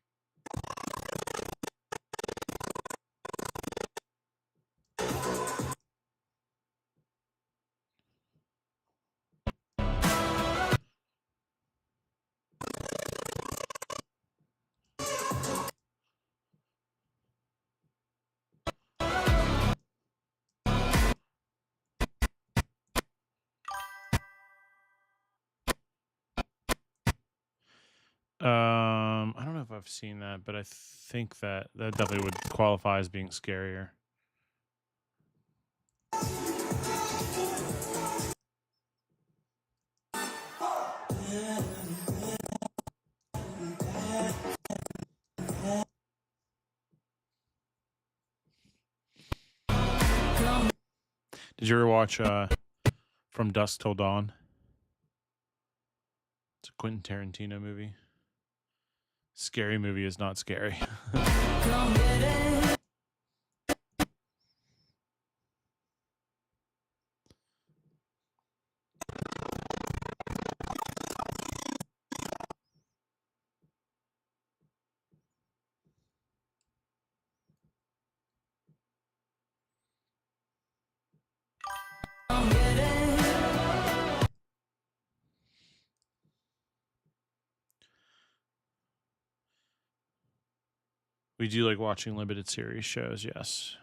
I don't know if I've seen that, but I think that definitely would qualify as being scarier. Did you ever watch From Dusk Till Dawn? It's a Quentin Tarantino movie. Scary movie is not scary. We do like watching limited series shows, yes.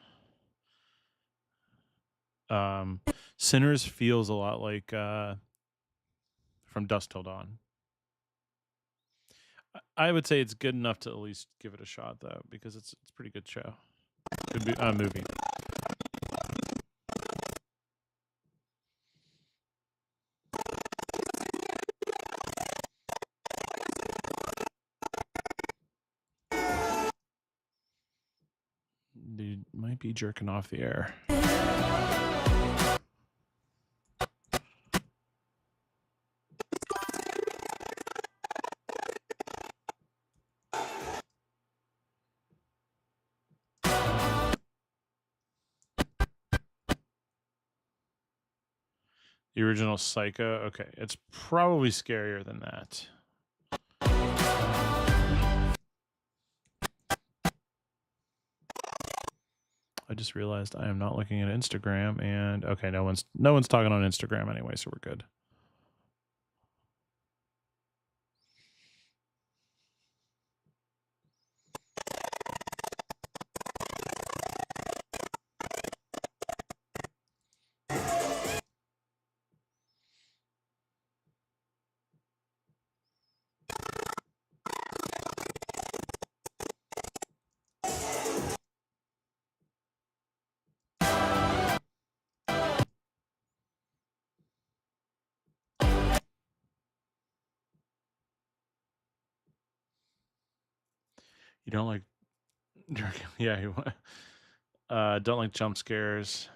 Sinners feels a lot like From Dusk Till Dawn. I would say it's good enough to at least give it a shot, though, because it's a pretty good show. Good movie. Dude might be jerking off the air. The original Psycho? Okay, it's probably scarier than that. I just realized I am not looking at Instagram, and okay, no one's talking on Instagram anyway, so we're good. You don't like, yeah, you don't like jump scares.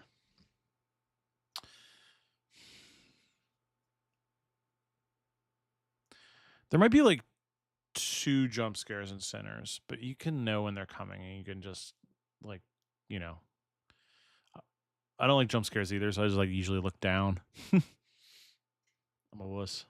There might be like 2 jump scares in Sinners, but you can know when they're coming, and you can just like, you know, I don't like jump scares either, so I just like usually look down. I'm a wuss.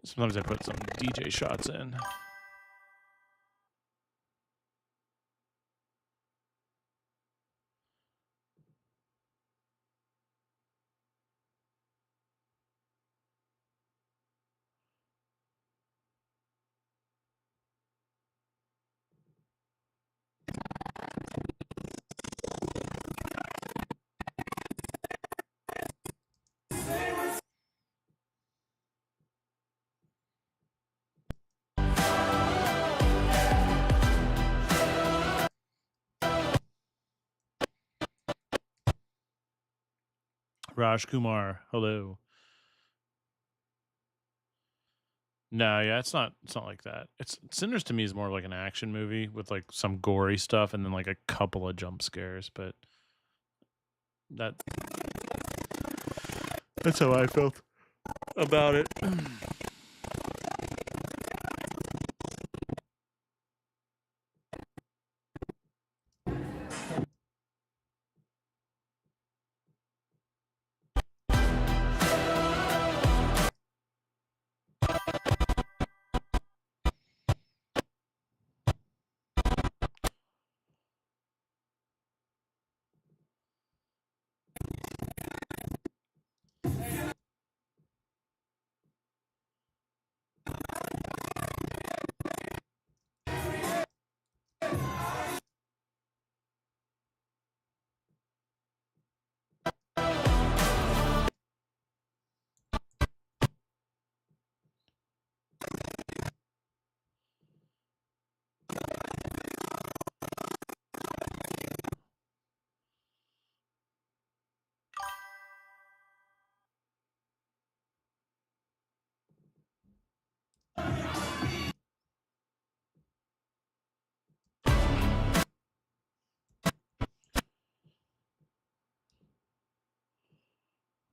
Sometimes I put some DJ shots in. Raj Kumar, hello. No, yeah, it's not like that. It's Sinners to me is more like an action movie with like some gory stuff and then like a couple of jump scares, but that's how I felt about it.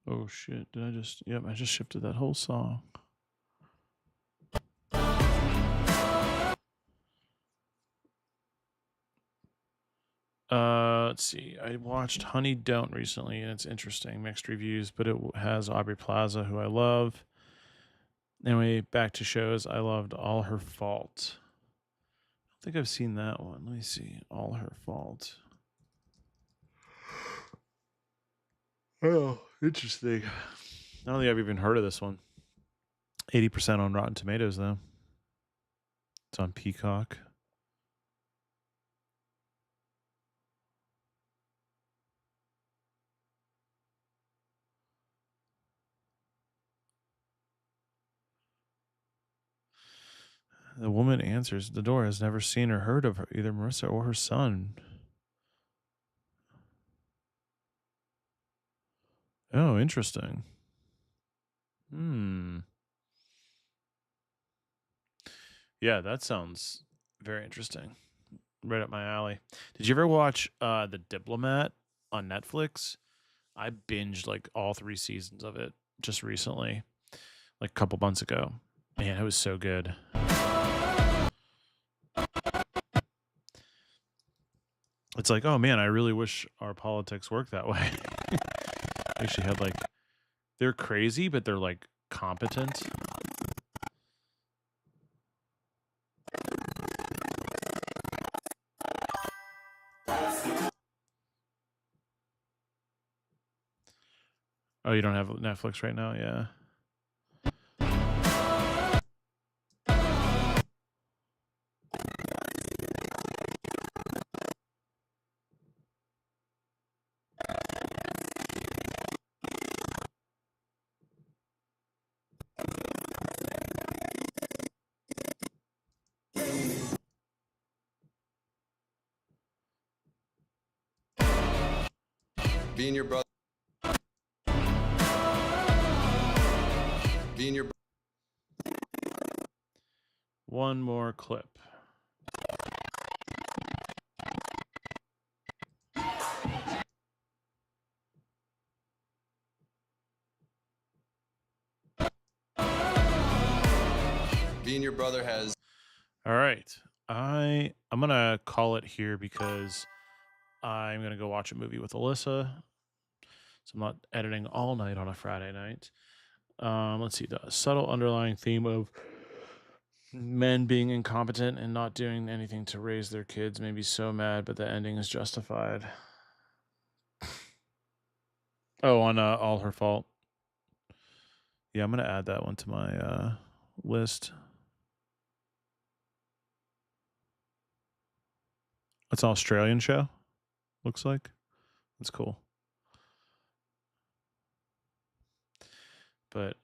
Oh shit, did I just yep, I just shifted that whole song. Let's see. I watched Honey Don't recently, and it's interesting. Mixed reviews, but it has Aubrey Plaza, who I love. Anyway, back to shows. I loved All Her Fault. I don't think I've seen that one. Let me see. All Her Fault. Oh, interesting. I don't think I've even heard of this one. 80% on Rotten Tomatoes, though. It's on Peacock. The woman answers the door, has never seen or heard of her, either Marissa or her son. Oh, interesting. Yeah, that sounds very interesting. Right up my alley. Did you ever watch The Diplomat on Netflix? I binged like all 3 seasons of it just recently, like a couple months ago. Man, it was so good. It's like, oh man, I really wish our politics worked that way. Actually had like, they're crazy, but they're like competent. Oh, you don't have Netflix right now? Yeah. Being your brother. Being your. One more clip. Being your brother has. All right. I'm going to call it here because I'm going to go watch a movie with Alyssa. So I'm not editing all night on a Friday night. Let's see. The subtle underlying theme of men being incompetent and not doing anything to raise their kids made me so mad, but the ending is justified. Oh, on All Her Fault. Yeah, I'm going to add that one to my list. It's an Australian show, looks like. That's cool. But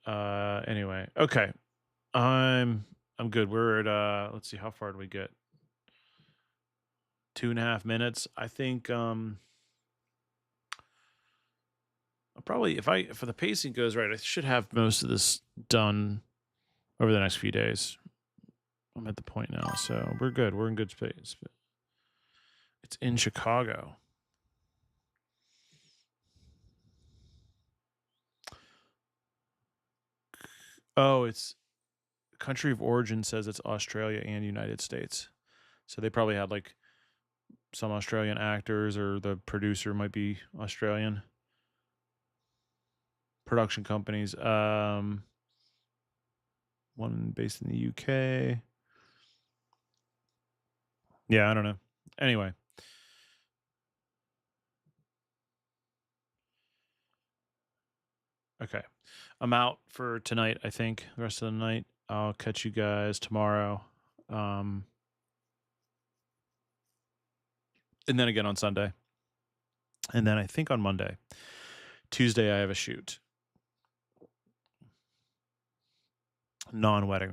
anyway, okay. I'm good. We're at let's see, how far did we get? 2.5 minutes. I think I'll probably if the pacing goes right, I should have most of this done over the next few days. I'm at the point now, so we're good. We're in good space. It's in Chicago. Oh, it's country of origin says it's Australia and United States. So they probably had like some Australian actors, or the producer might be Australian. Production companies. One based in the UK. Yeah, I don't know. Anyway. Okay. I'm out for tonight, I think. The rest of the night. I'll catch you guys tomorrow. And then again on Sunday. And then I think on Monday. Tuesday I have a shoot. Non-wedding